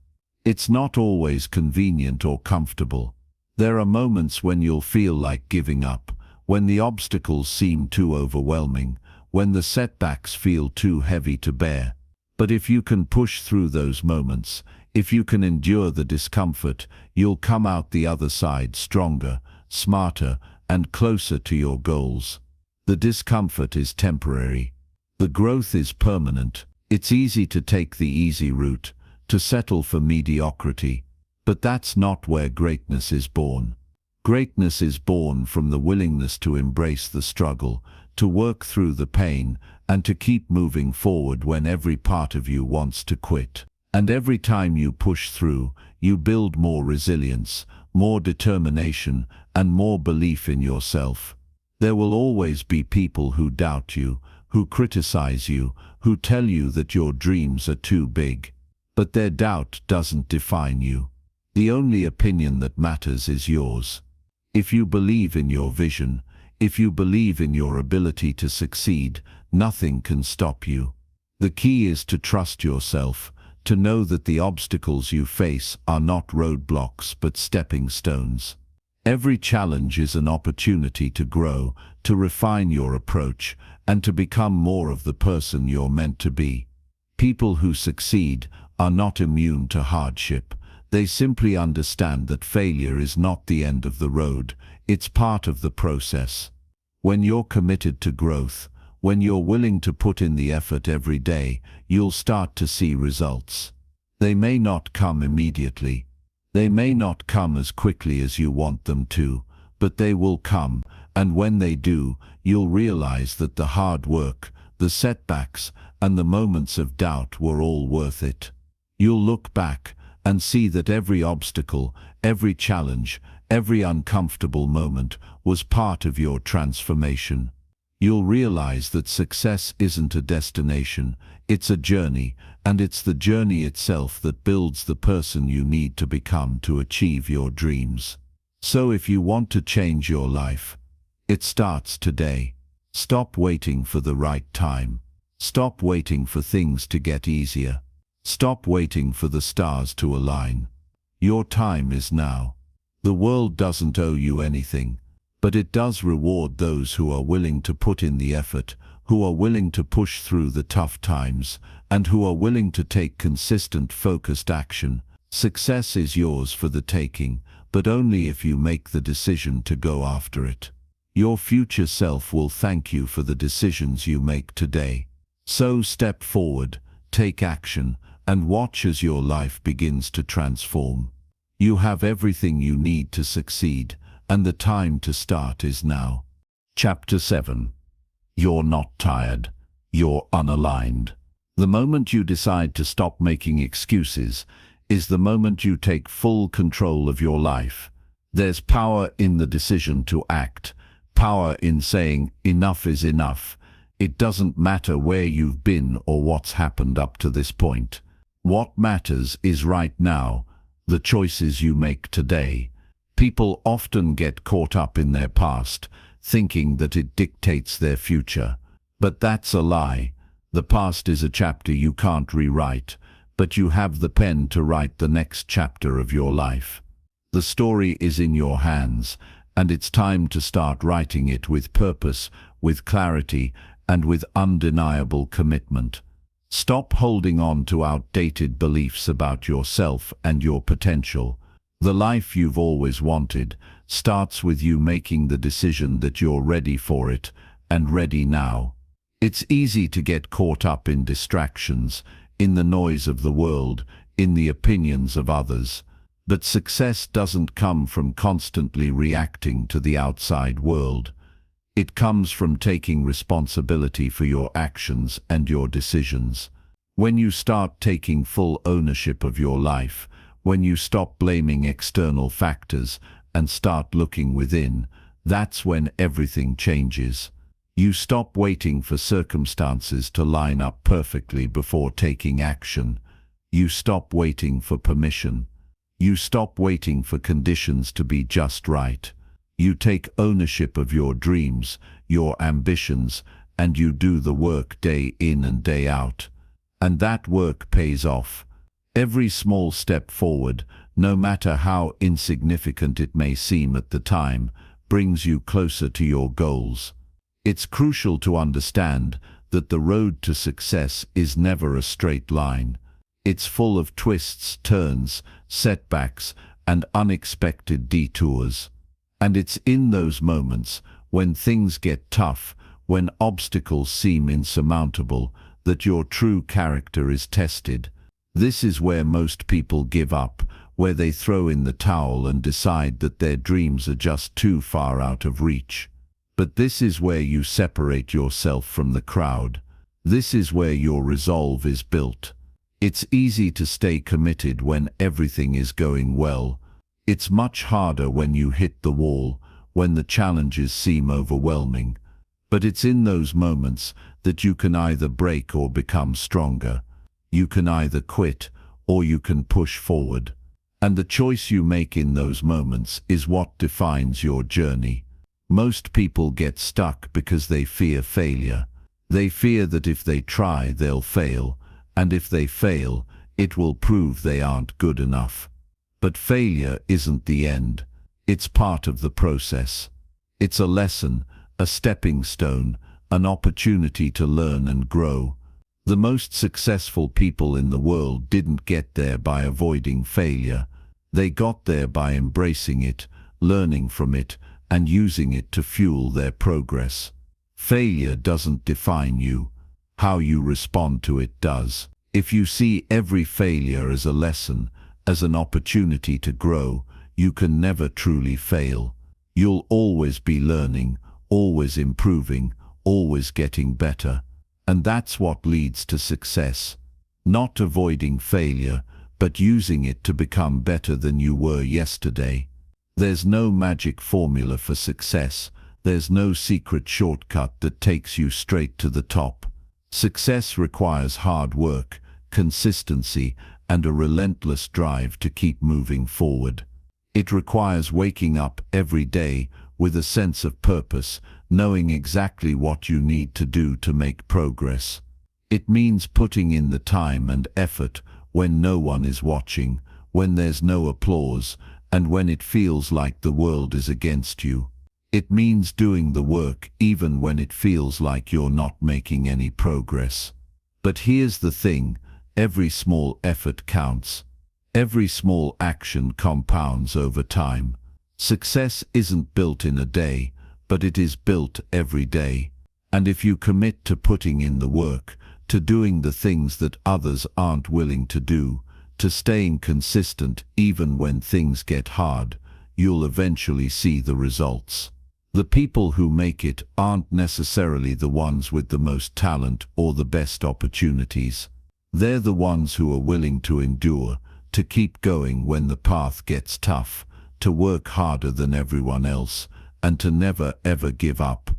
It's not always convenient or comfortable. There are moments when you'll feel like giving up, when the obstacles seem too overwhelming, when the setbacks feel too heavy to bear. But if you can push through those moments, if you can endure the discomfort, you'll come out the other side stronger, smarter, and closer to your goals. The discomfort is temporary. The growth is permanent. It's easy to take the easy route, to settle for mediocrity. But that's not where greatness is born. Greatness is born from the willingness to embrace the struggle, to work through the pain, and to keep moving forward when every part of you wants to quit. And every time you push through, you build more resilience, more determination, and more belief in yourself. There will always be people who doubt you, who criticize you, who tell you that your dreams are too big. But their doubt doesn't define you. The only opinion that matters is yours. If you believe in your vision, if you believe in your ability to succeed, nothing can stop you. The key is to trust yourself, to know that the obstacles you face are not roadblocks but stepping stones. Every challenge is an opportunity to grow, to refine your approach, and to become more of the person you're meant to be. People who succeed are not immune to hardship. They simply understand that failure is not the end of the road, it's part of the process. When you're committed to growth, when you're willing to put in the effort every day, you'll start to see results. They may not come immediately. They may not come as quickly as you want them to, but they will come, and when they do, you'll realize that the hard work, the setbacks, and the moments of doubt were all worth it. You'll look back and see that every obstacle, every challenge, every uncomfortable moment was part of your transformation. You'll realize that success isn't a destination, it's a journey, and it's the journey itself that builds the person you need to become to achieve your dreams. So if you want to change your life, it starts today. Stop waiting for the right time. Stop waiting for things to get easier. Stop waiting for the stars to align. Your time is now. The world doesn't owe you anything, but it does reward those who are willing to put in the effort, who are willing to push through the tough times, and who are willing to take consistent, focused action. Success is yours for the taking, but only if you make the decision to go after it. Your future self will thank you for the decisions you make today. So step forward, take action, and watch as your life begins to transform. You have everything you need to succeed, and the time to start is now. Chapter 7. You're not tired. You're unaligned. The moment you decide to stop making excuses is the moment you take full control of your life. There's power in the decision to act, power in saying enough is enough. It doesn't matter where you've been or what's happened up to this point. What matters is right now, the choices you make today. People often get caught up in their past, thinking that it dictates their future. But that's a lie. The past is a chapter you can't rewrite, but you have the pen to write the next chapter of your life. The story is in your hands, and it's time to start writing it with purpose, with clarity, and with undeniable commitment. Stop holding on to outdated beliefs about yourself and your potential. The life you've always wanted starts with you making the decision that you're ready for it, and ready now. It's easy to get caught up in distractions, in the noise of the world, in the opinions of others. But success doesn't come from constantly reacting to the outside world. It comes from taking responsibility for your actions and your decisions. When you start taking full ownership of your life, when you stop blaming external factors and start looking within, that's when everything changes. You stop waiting for circumstances to line up perfectly before taking action. You stop waiting for permission. You stop waiting for conditions to be just right. You take ownership of your dreams, your ambitions, and you do the work day in and day out. And that work pays off. Every small step forward, no matter how insignificant it may seem at the time, brings you closer to your goals. It's crucial to understand that the road to success is never a straight line. It's full of twists, turns, setbacks, and unexpected detours. And it's in those moments, when things get tough, when obstacles seem insurmountable, that your true character is tested. This is where most people give up, where they throw in the towel and decide that their dreams are just too far out of reach. But this is where you separate yourself from the crowd. This is where your resolve is built. It's easy to stay committed when everything is going well. It's much harder when you hit the wall, when the challenges seem overwhelming. But it's in those moments that you can either break or become stronger. You can either quit or you can push forward. And the choice you make in those moments is what defines your journey. Most people get stuck because they fear failure. They fear that if they try, they'll fail, and if they fail, it will prove they aren't good enough. But failure isn't the end. It's part of the process. It's a lesson, a stepping stone, an opportunity to learn and grow. The most successful people in the world didn't get there by avoiding failure. They got there by embracing it, learning from it, and using it to fuel their progress. Failure doesn't define you. How you respond to it does. If you see every failure as a lesson, as an opportunity to grow, you can never truly fail. You'll always be learning, always improving, always getting better. And that's what leads to success. Not avoiding failure, but using it to become better than you were yesterday. There's no magic formula for success. There's no secret shortcut that takes you straight to the top. Success requires hard work, consistency, and a relentless drive to keep moving forward. It requires waking up every day with a sense of purpose, knowing exactly what you need to do to make progress. It means putting in the time and effort when no one is watching, when there's no applause, and when it feels like the world is against you. It means doing the work even when it feels like you're not making any progress. But here's the thing, every small effort counts. Every small action compounds over time. Success isn't built in a day, but it is built every day. And if you commit to putting in the work, to doing the things that others aren't willing to do, to staying consistent even when things get hard, you'll eventually see the results. The people who make it aren't necessarily the ones with the most talent or the best opportunities. They're the ones who are willing to endure, to keep going when the path gets tough, to work harder than everyone else, and to never ever give up.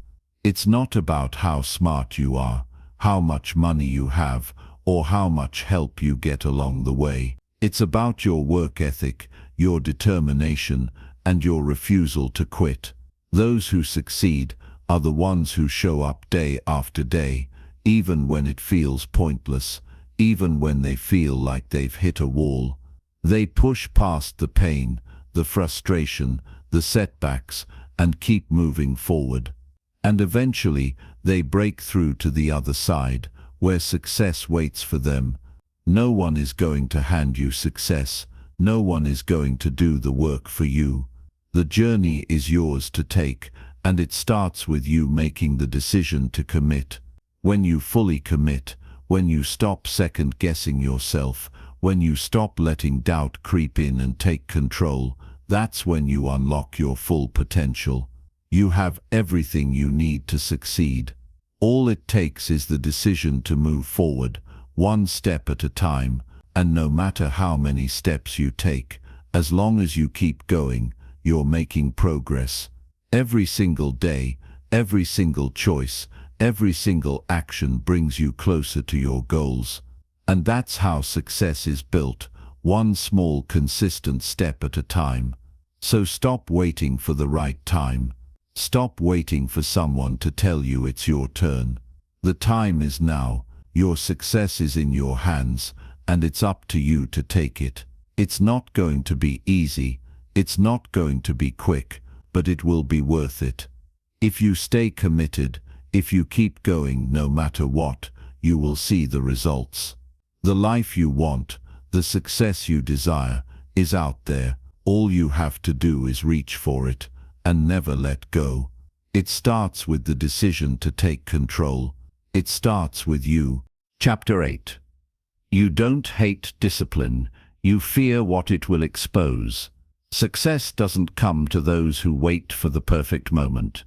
It's not about how smart you are, how much money you have, or how much help you get along the way. It's about your work ethic, your determination, and your refusal to quit. Those who succeed are the ones who show up day after day, even when it feels pointless, even when they feel like they've hit a wall. They push past the pain, the frustration, the setbacks, and keep moving forward. And eventually, they break through to the other side, where success waits for them. No one is going to hand you success. No one is going to do the work for you. The journey is yours to take, and it starts with you making the decision to commit. When you fully commit, when you stop second-guessing yourself, when you stop letting doubt creep in and take control, that's when you unlock your full potential. You have everything you need to succeed. All it takes is the decision to move forward, one step at a time, and no matter how many steps you take, as long as you keep going, you're making progress. Every single day, every single choice, every single action brings you closer to your goals. And that's how success is built, one small consistent step at a time. So stop waiting for the right time. Stop waiting for someone to tell you it's your turn. The time is now. Your success is in your hands, and it's up to you to take it. It's not going to be easy. It's not going to be quick, but it will be worth it. If you stay committed, if you keep going no matter what, you will see the results. The life you want, the success you desire, is out there. All you have to do is reach for it. and never let go. It starts with the decision to take control. It starts with you. Chapter 8. You don't hate discipline, you fear what it will expose. Success doesn't come to those who wait for the perfect moment.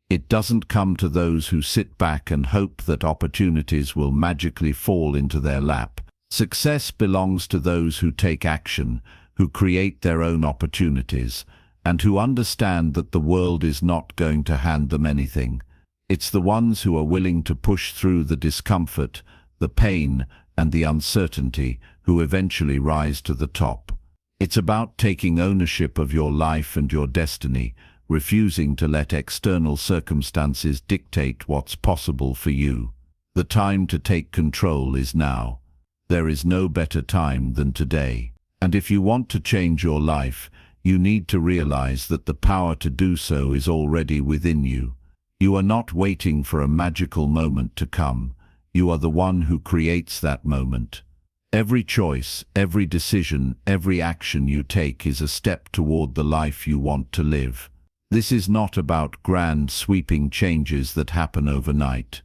It doesn't come to those who sit back and hope that opportunities will magically fall into their lap. Success belongs to those who take action, who create their own opportunities, and who understand that the world is not going to hand them anything. It's the ones who are willing to push through the discomfort, the pain, and the uncertainty who eventually rise to the top. It's about taking ownership of your life and your destiny, refusing to let external circumstances dictate what's possible for you. The time to take control is now. There is no better time than today. And if you want to change your life, you need to realize that the power to do so is already within you. You are not waiting for a magical moment to come. You are the one who creates that moment. Every choice, every decision, every action you take is a step toward the life you want to live. This is not about grand, sweeping changes that happen overnight.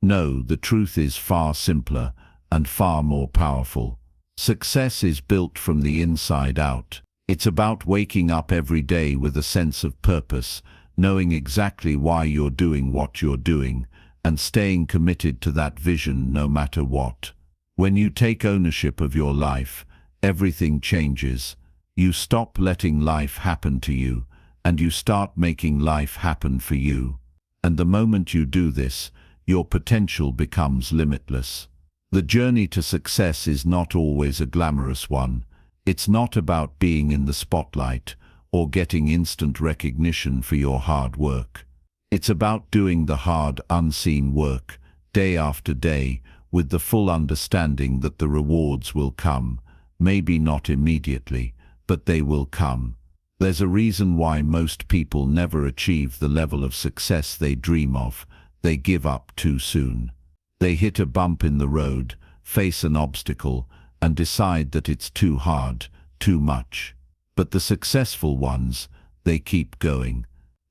No, the truth is far simpler and far more powerful. Success is built from the inside out. It's about waking up every day with a sense of purpose, knowing exactly why you're doing what you're doing, and staying committed to that vision no matter what. When you take ownership of your life, everything changes. You stop letting life happen to you, and you start making life happen for you. And the moment you do this, your potential becomes limitless. The journey to success is not always a glamorous one. It's not about being in the spotlight or getting instant recognition for your hard work. It's about doing the hard, unseen work, day after day, with the full understanding that the rewards will come, maybe not immediately, but they will come. There's a reason why most people never achieve the level of success they dream of. They give up too soon. They hit a bump in the road, face an obstacle, and decide that it's too hard, too much. But the successful ones, they keep going.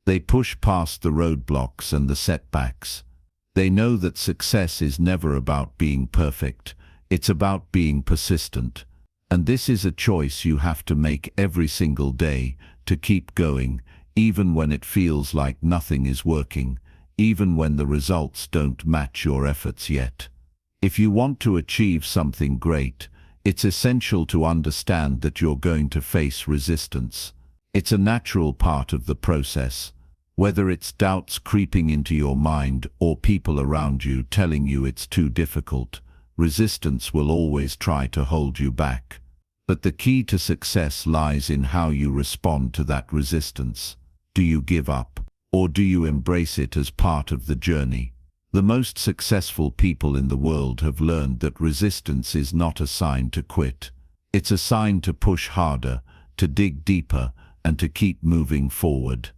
They push past the roadblocks and the setbacks. They know that success is never about being perfect. It's about being persistent. And this is a choice you have to make every single day, to keep going, even when it feels like nothing is working, even when the results don't match your efforts yet. If you want to achieve something great, it's essential to understand that you're going to face resistance. It's a natural part of the process. Whether it's doubts creeping into your mind or people around you telling you it's too difficult, resistance will always try to hold you back. But the key to success lies in how you respond to that resistance. Do you give up, or do you embrace it as part of the journey? The most successful people in the world have learned that resistance is not a sign to quit. It's a sign to push harder, to dig deeper, and to keep moving forward.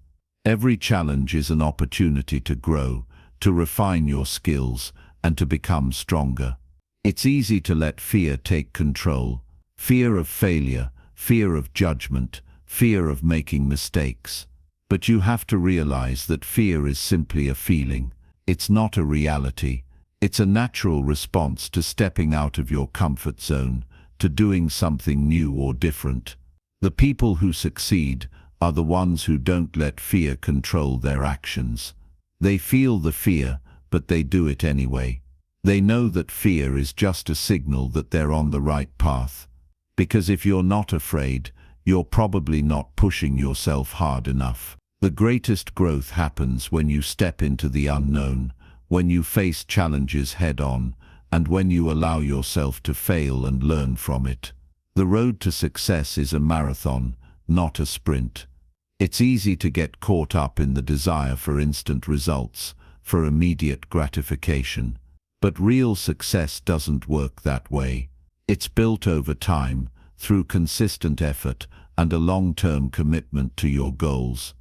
Every challenge is an opportunity to grow, to refine your skills, and to become stronger. It's easy to let fear take control. Fear of failure, fear of judgment, fear of making mistakes. But you have to realize that fear is simply a feeling. It's not a reality. It's a natural response to stepping out of your comfort zone, to doing something new or different. The people who succeed are the ones who don't let fear control their actions. They feel the fear, but they do it anyway. They know that fear is just a signal that they're on the right path. Because if you're not afraid, you're probably not pushing yourself hard enough. The greatest growth happens when you step into the unknown, when you face challenges head-on, and when you allow yourself to fail and learn from it. The road to success is a marathon, not a sprint. It's easy to get caught up in the desire for instant results, for immediate gratification. But real success doesn't work that way. It's built over time, through consistent effort and a long-term commitment to your goals.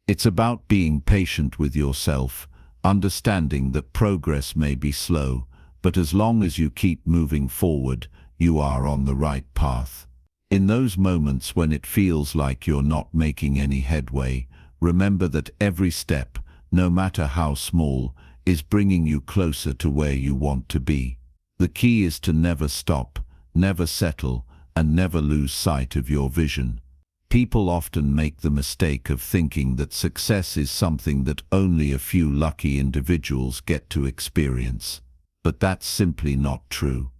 It's about being patient with yourself, understanding that progress may be slow, but as long as you keep moving forward, you are on the right path. In those moments when it feels like you're not making any headway, remember that every step, no matter how small, is bringing you closer to where you want to be. The key is to never stop, never settle, and never lose sight of your vision. People often make the mistake of thinking that success is something that only a few lucky individuals get to experience. But that's simply not true.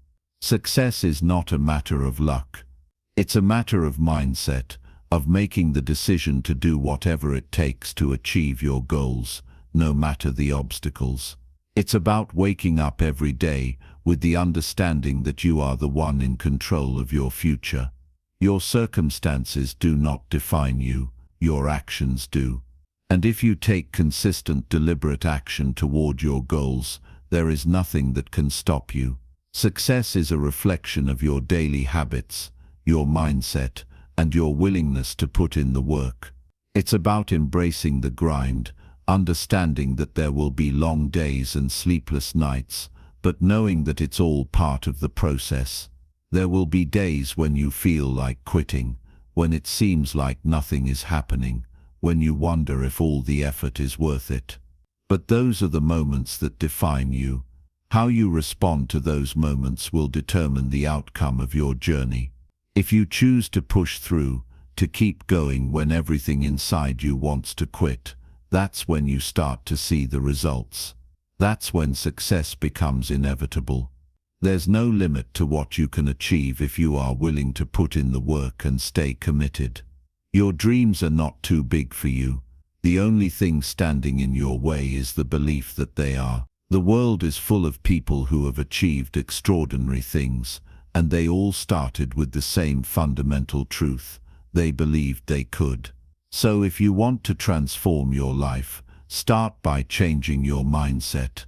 Success is not a matter of luck. It's a matter of mindset, of making the decision to do whatever it takes to achieve your goals, no matter the obstacles. It's about waking up every day with the understanding that you are the one in control of your future. Your circumstances do not define you, your actions do. And if you take consistent, deliberate action toward your goals, there is nothing that can stop you. Success is a reflection of your daily habits, your mindset, and your willingness to put in the work. It's about embracing the grind, understanding that there will be long days and sleepless nights, but knowing that it's all part of the process. There will be days when you feel like quitting, when it seems like nothing is happening, when you wonder if all the effort is worth it. But those are the moments that define you. How you respond to those moments will determine the outcome of your journey. If you choose to push through, to keep going when everything inside you wants to quit, that's when you start to see the results. That's when success becomes inevitable. There's no limit to what you can achieve if you are willing to put in the work and stay committed. Your dreams are not too big for you. The only thing standing in your way is the belief that they are. The world is full of people who have achieved extraordinary things, and they all started with the same fundamental truth. They believed they could. So if you want to transform your life, start by changing your mindset.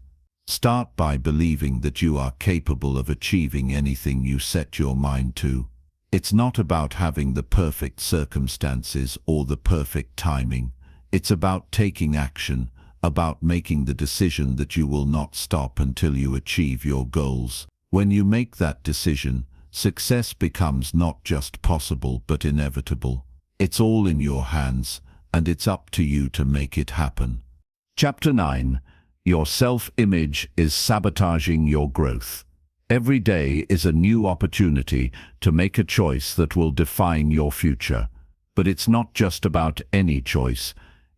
Start by believing that you are capable of achieving anything you set your mind to. It's not about having the perfect circumstances or the perfect timing. It's about taking action, about making the decision that you will not stop until you achieve your goals. When you make that decision, success becomes not just possible but inevitable. It's all in your hands, and it's up to you to make it happen. Chapter 9. Your self-image is sabotaging your growth. Every day is a new opportunity to make a choice that will define your future. But it's not just about any choice.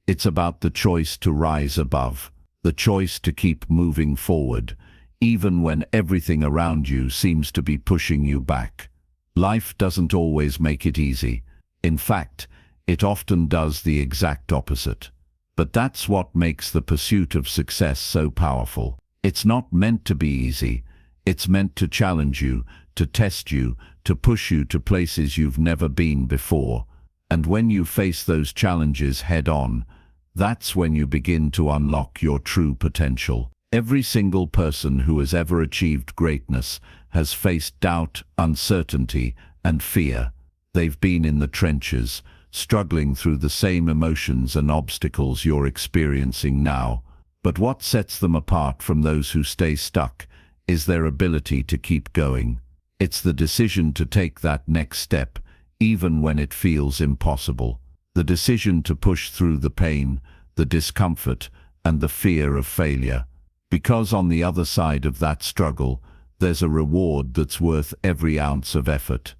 It's about the choice to rise above, the choice to keep moving forward, even when everything around you seems to be pushing you back. Life doesn't always make it easy. In fact, it often does the exact opposite. But that's what makes the pursuit of success so powerful. It's not meant to be easy. It's meant to challenge you, to test you, to push you to places you've never been before. And when you face those challenges head-on, that's when you begin to unlock your true potential. Every single person who has ever achieved greatness has faced doubt, uncertainty, and fear. They've been in the trenches, struggling through the same emotions and obstacles you're experiencing now. But what sets them apart from those who stay stuck is their ability to keep going. It's the decision to take that next step, even when it feels impossible. The decision to push through the pain, the discomfort, and the fear of failure. Because on the other side of that struggle, there's a reward that's worth every ounce of effort.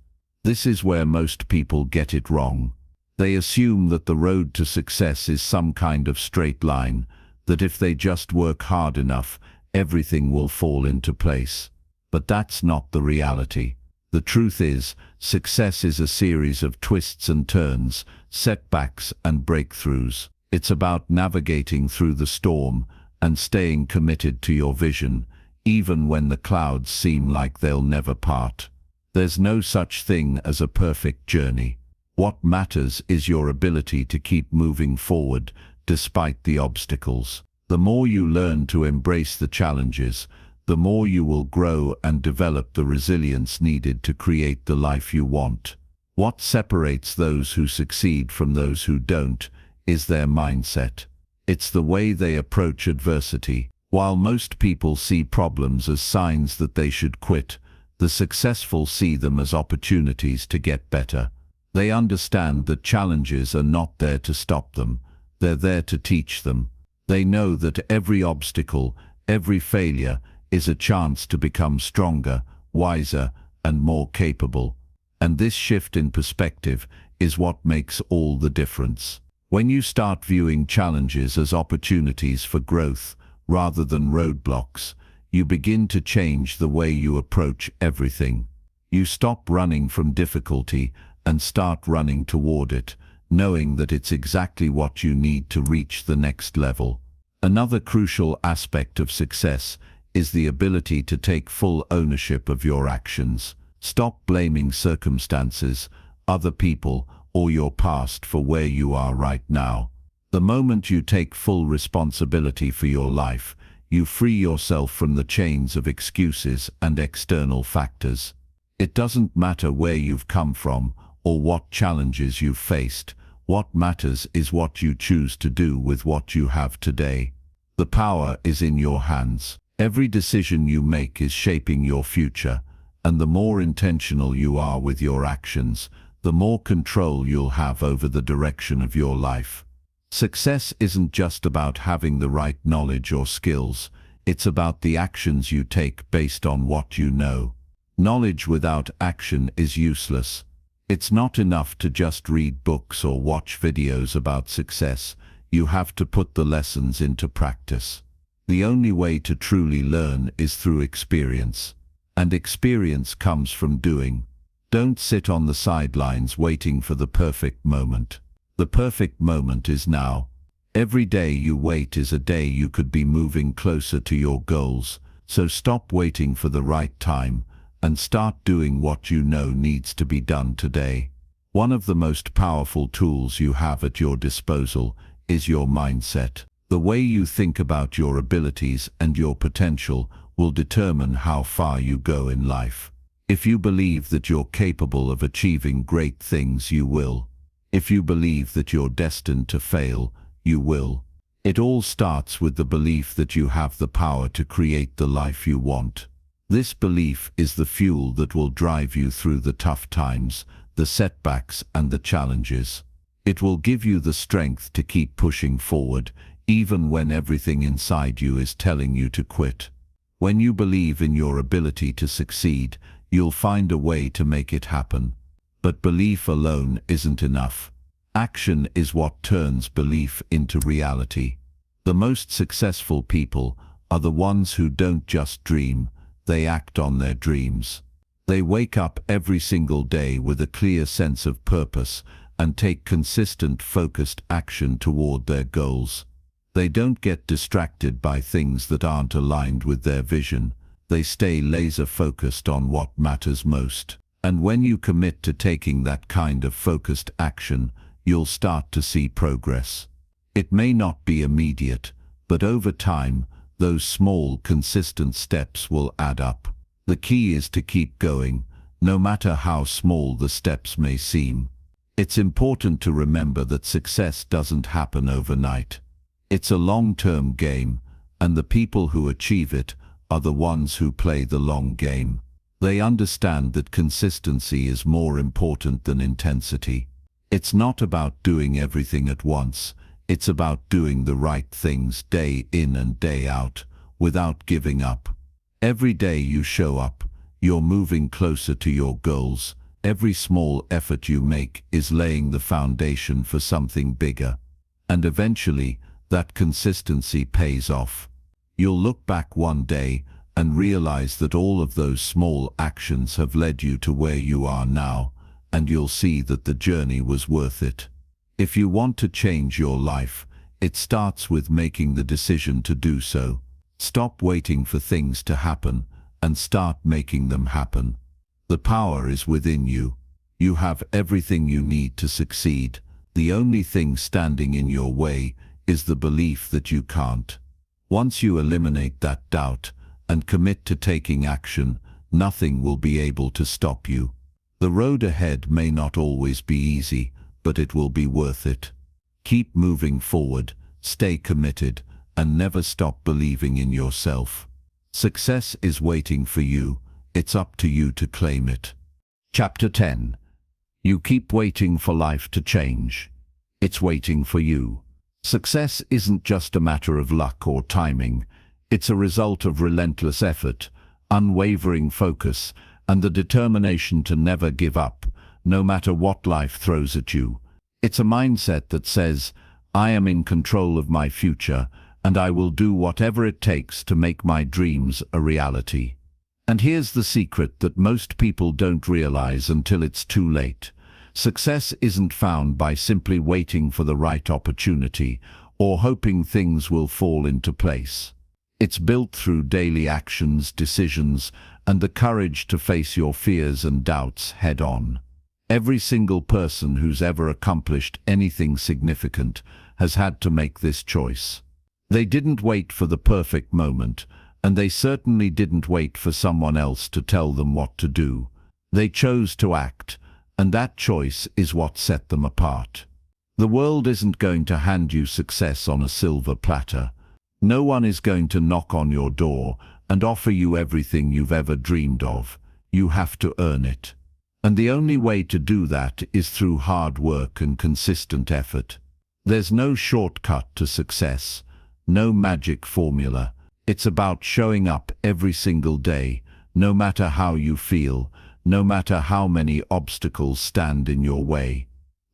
This is where most people get it wrong. They assume that the road to success is some kind of straight line, that if they just work hard enough, everything will fall into place. But that's not the reality. The truth is, success is a series of twists and turns, setbacks and breakthroughs. It's about navigating through the storm and staying committed to your vision, even when the clouds seem like they'll never part. There's no such thing as a perfect journey. What matters is your ability to keep moving forward despite the obstacles. The more you learn to embrace the challenges, the more you will grow and develop the resilience needed to create the life you want. What separates those who succeed from those who don't is their mindset. It's the way they approach adversity. While most people see problems as signs that they should quit, the successful see them as opportunities to get better. They understand that challenges are not there to stop them. They're there to teach them. They know that every obstacle, every failure, is a chance to become stronger, wiser, and more capable. And this shift in perspective is what makes all the difference. When you start viewing challenges as opportunities for growth rather than roadblocks, you begin to change the way you approach everything. You stop running from difficulty and start running toward it, knowing that it's exactly what you need to reach the next level. Another crucial aspect of success is the ability to take full ownership of your actions. Stop blaming circumstances, other people, or your past for where you are right now. The moment you take full responsibility for your life, you free yourself from the chains of excuses and external factors. It doesn't matter where you've come from or what challenges you've faced. What matters is what you choose to do with what you have today. The power is in your hands. Every decision you make is shaping your future, and the more intentional you are with your actions, the more control you'll have over the direction of your life. Success isn't just about having the right knowledge or skills. It's about the actions you take based on what you know. Knowledge without action is useless. It's not enough to just read books or watch videos about success. You have to put the lessons into practice. The only way to truly learn is through experience. And experience comes from doing. Don't sit on the sidelines waiting for the perfect moment. The perfect moment is now. Every day you wait is a day you could be moving closer to your goals. So stop waiting for the right time and start doing what you know needs to be done today. One of the most powerful tools you have at your disposal is your mindset. The way you think about your abilities and your potential will determine how far you go in life. If you believe that you're capable of achieving great things, you will. If you believe that you're destined to fail, you will. It all starts with the belief that you have the power to create the life you want. This belief is the fuel that will drive you through the tough times, the setbacks, and the challenges. It will give you the strength to keep pushing forward, even when everything inside you is telling you to quit. When you believe in your ability to succeed, you'll find a way to make it happen. But belief alone isn't enough. Action is what turns belief into reality. The most successful people are the ones who don't just dream, they act on their dreams. They wake up every single day with a clear sense of purpose and take consistent, focused action toward their goals. They don't get distracted by things that aren't aligned with their vision. They stay laser-focused on what matters most. And when you commit to taking that kind of focused action, you'll start to see progress. It may not be immediate, but over time, those small, consistent steps will add up. The key is to keep going, no matter how small the steps may seem. It's important to remember that success doesn't happen overnight. It's a long-term game, and the people who achieve it are the ones who play the long game. They understand that consistency is more important than intensity. It's not about doing everything at once. It's about doing the right things day in and day out, without giving up. Every day you show up, you're moving closer to your goals. Every small effort you make is laying the foundation for something bigger. And eventually, that consistency pays off. You'll look back one day and realize that all of those small actions have led you to where you are now, and you'll see that the journey was worth it. If you want to change your life, it starts with making the decision to do so. Stop waiting for things to happen and start making them happen. The power is within you. You have everything you need to succeed. The only thing standing in your way is the belief that you can't. Once you eliminate that doubt and commit to taking action, nothing will be able to stop you. The road ahead may not always be easy, but it will be worth it. Keep moving forward, stay committed, and never stop believing in yourself. Success is waiting for you. It's up to you to claim it. Chapter 10. You keep waiting for life to change. It's waiting for you. Success isn't just a matter of luck or timing. It's a result of relentless effort, unwavering focus, and the determination to never give up, no matter what life throws at you. It's a mindset that says, I am in control of my future, and I will do whatever it takes to make my dreams a reality. And here's the secret that most people don't realize until it's too late. Success isn't found by simply waiting for the right opportunity or hoping things will fall into place. It's built through daily actions, decisions, and the courage to face your fears and doubts head-on. Every single person who's ever accomplished anything significant has had to make this choice. They didn't wait for the perfect moment, and they certainly didn't wait for someone else to tell them what to do. They chose to act, and that choice is what set them apart. The world isn't going to hand you success on a silver platter. No one is going to knock on your door and offer you everything you've ever dreamed of. You have to earn it. And the only way to do that is through hard work and consistent effort. There's no shortcut to success, no magic formula. It's about showing up every single day, no matter how you feel, no matter how many obstacles stand in your way.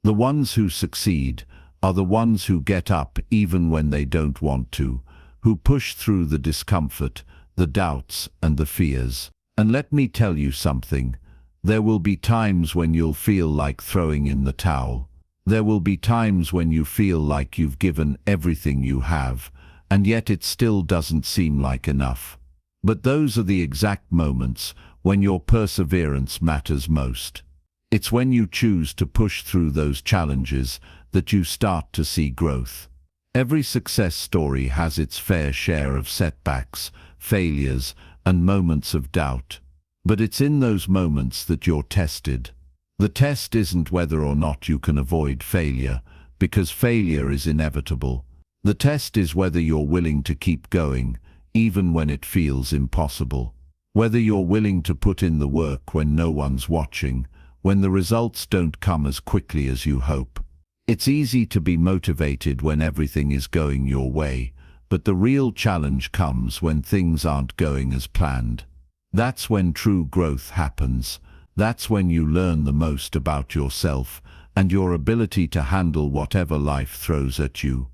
The ones who succeed are the ones who get up even when they don't want to, who push through the discomfort, the doubts, and the fears. And let me tell you something, there will be times when you'll feel like throwing in the towel. There will be times when you feel like you've given everything you have, and yet it still doesn't seem like enough. But those are the exact moments when your perseverance matters most. It's when you choose to push through those challenges that you start to see growth. Every success story has its fair share of setbacks, failures, and moments of doubt. But it's in those moments that you're tested. The test isn't whether or not you can avoid failure, because failure is inevitable. The test is whether you're willing to keep going, even when it feels impossible. Whether you're willing to put in the work when no one's watching, when the results don't come as quickly as you hope. It's easy to be motivated when everything is going your way, but the real challenge comes when things aren't going as planned. That's when true growth happens. That's when you learn the most about yourself and your ability to handle whatever life throws at you.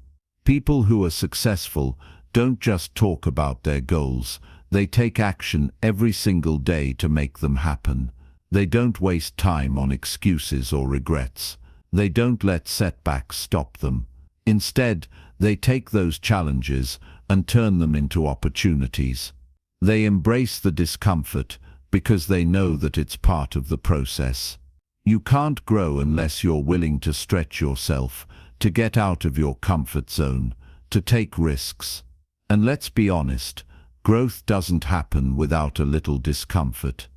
People who are successful don't just talk about their goals, they take action every single day to make them happen. They don't waste time on excuses or regrets. They don't let setbacks stop them. Instead, they take those challenges and turn them into opportunities. They embrace the discomfort because they know that it's part of the process. You can't grow unless you're willing to stretch yourself, to get out of your comfort zone, to take risks. And let's be honest, growth doesn't happen without a little discomfort.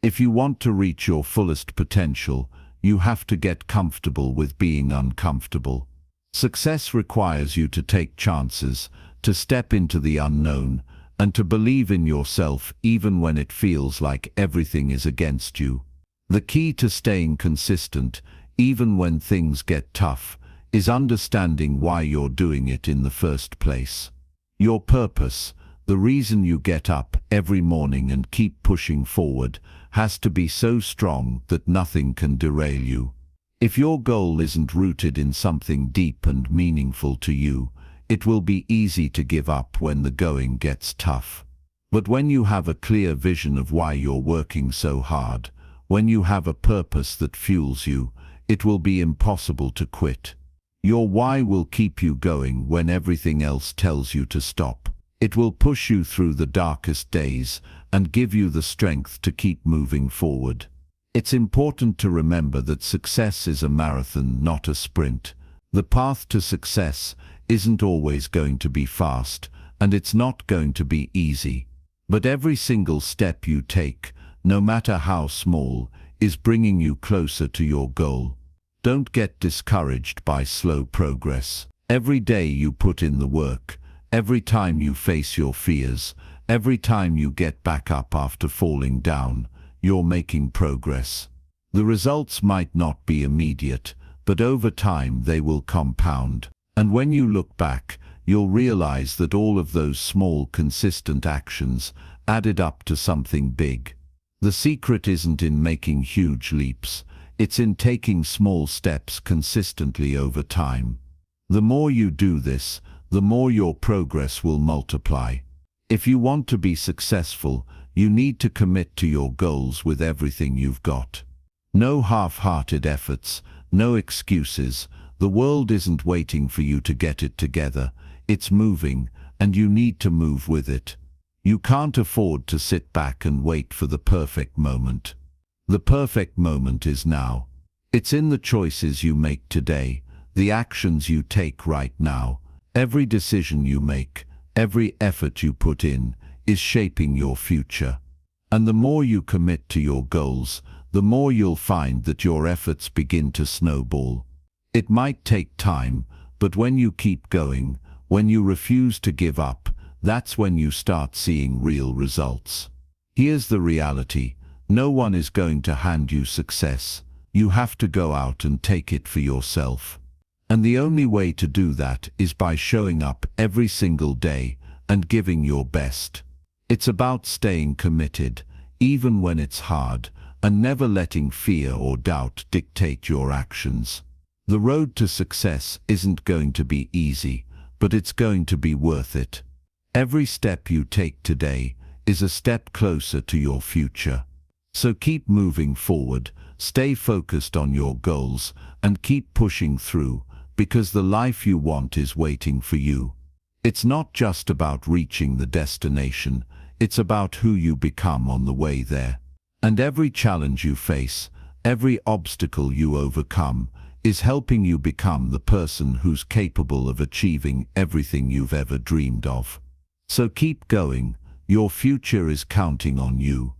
If you want to reach your fullest potential, you have to get comfortable with being uncomfortable. Success requires you to take chances, to step into the unknown, and to believe in yourself even when it feels like everything is against you. The key to staying consistent, even when things get tough, is understanding why you're doing it in the first place. Your purpose, the reason you get up every morning and keep pushing forward, has to be so strong that nothing can derail you. If your goal isn't rooted in something deep and meaningful to you, it will be easy to give up when the going gets tough. But when you have a clear vision of why you're working so hard, when you have a purpose that fuels you, it will be impossible to quit. Your why will keep you going when everything else tells you to stop. It will push you through the darkest days and give you the strength to keep moving forward. It's important to remember that success is a marathon, not a sprint. The path to success isn't always going to be fast, and it's not going to be easy. But every single step you take, no matter how small, is bringing you closer to your goal. Don't get discouraged by slow progress. Every day you put in the work, every time you face your fears, every time you get back up after falling down, you're making progress. The results might not be immediate, but over time they will compound. And when you look back, you'll realize that all of those small, consistent actions added up to something big. The secret isn't in making huge leaps, it's in taking small steps consistently over time. The more you do this, the more your progress will multiply. If you want to be successful, you need to commit to your goals with everything you've got. No half-hearted efforts, no excuses. The world isn't waiting for you to get it together. It's moving, and you need to move with it. You can't afford to sit back and wait for the perfect moment. The perfect moment is now. It's in the choices you make today, the actions you take right now. Every decision you make, every effort you put in, is shaping your future. And the more you commit to your goals, the more you'll find that your efforts begin to snowball. It might take time, but when you keep going, when you refuse to give up, that's when you start seeing real results. Here's the reality. No one is going to hand you success. You have to go out and take it for yourself. And the only way to do that is by showing up every single day and giving your best. It's about staying committed, even when it's hard, and never letting fear or doubt dictate your actions. The road to success isn't going to be easy, but it's going to be worth it. Every step you take today is a step closer to your future. So keep moving forward, stay focused on your goals, and keep pushing through, because the life you want is waiting for you. It's not just about reaching the destination, it's about who you become on the way there. And every challenge you face, every obstacle you overcome, is helping you become the person who's capable of achieving everything you've ever dreamed of. So keep going, your future is counting on you.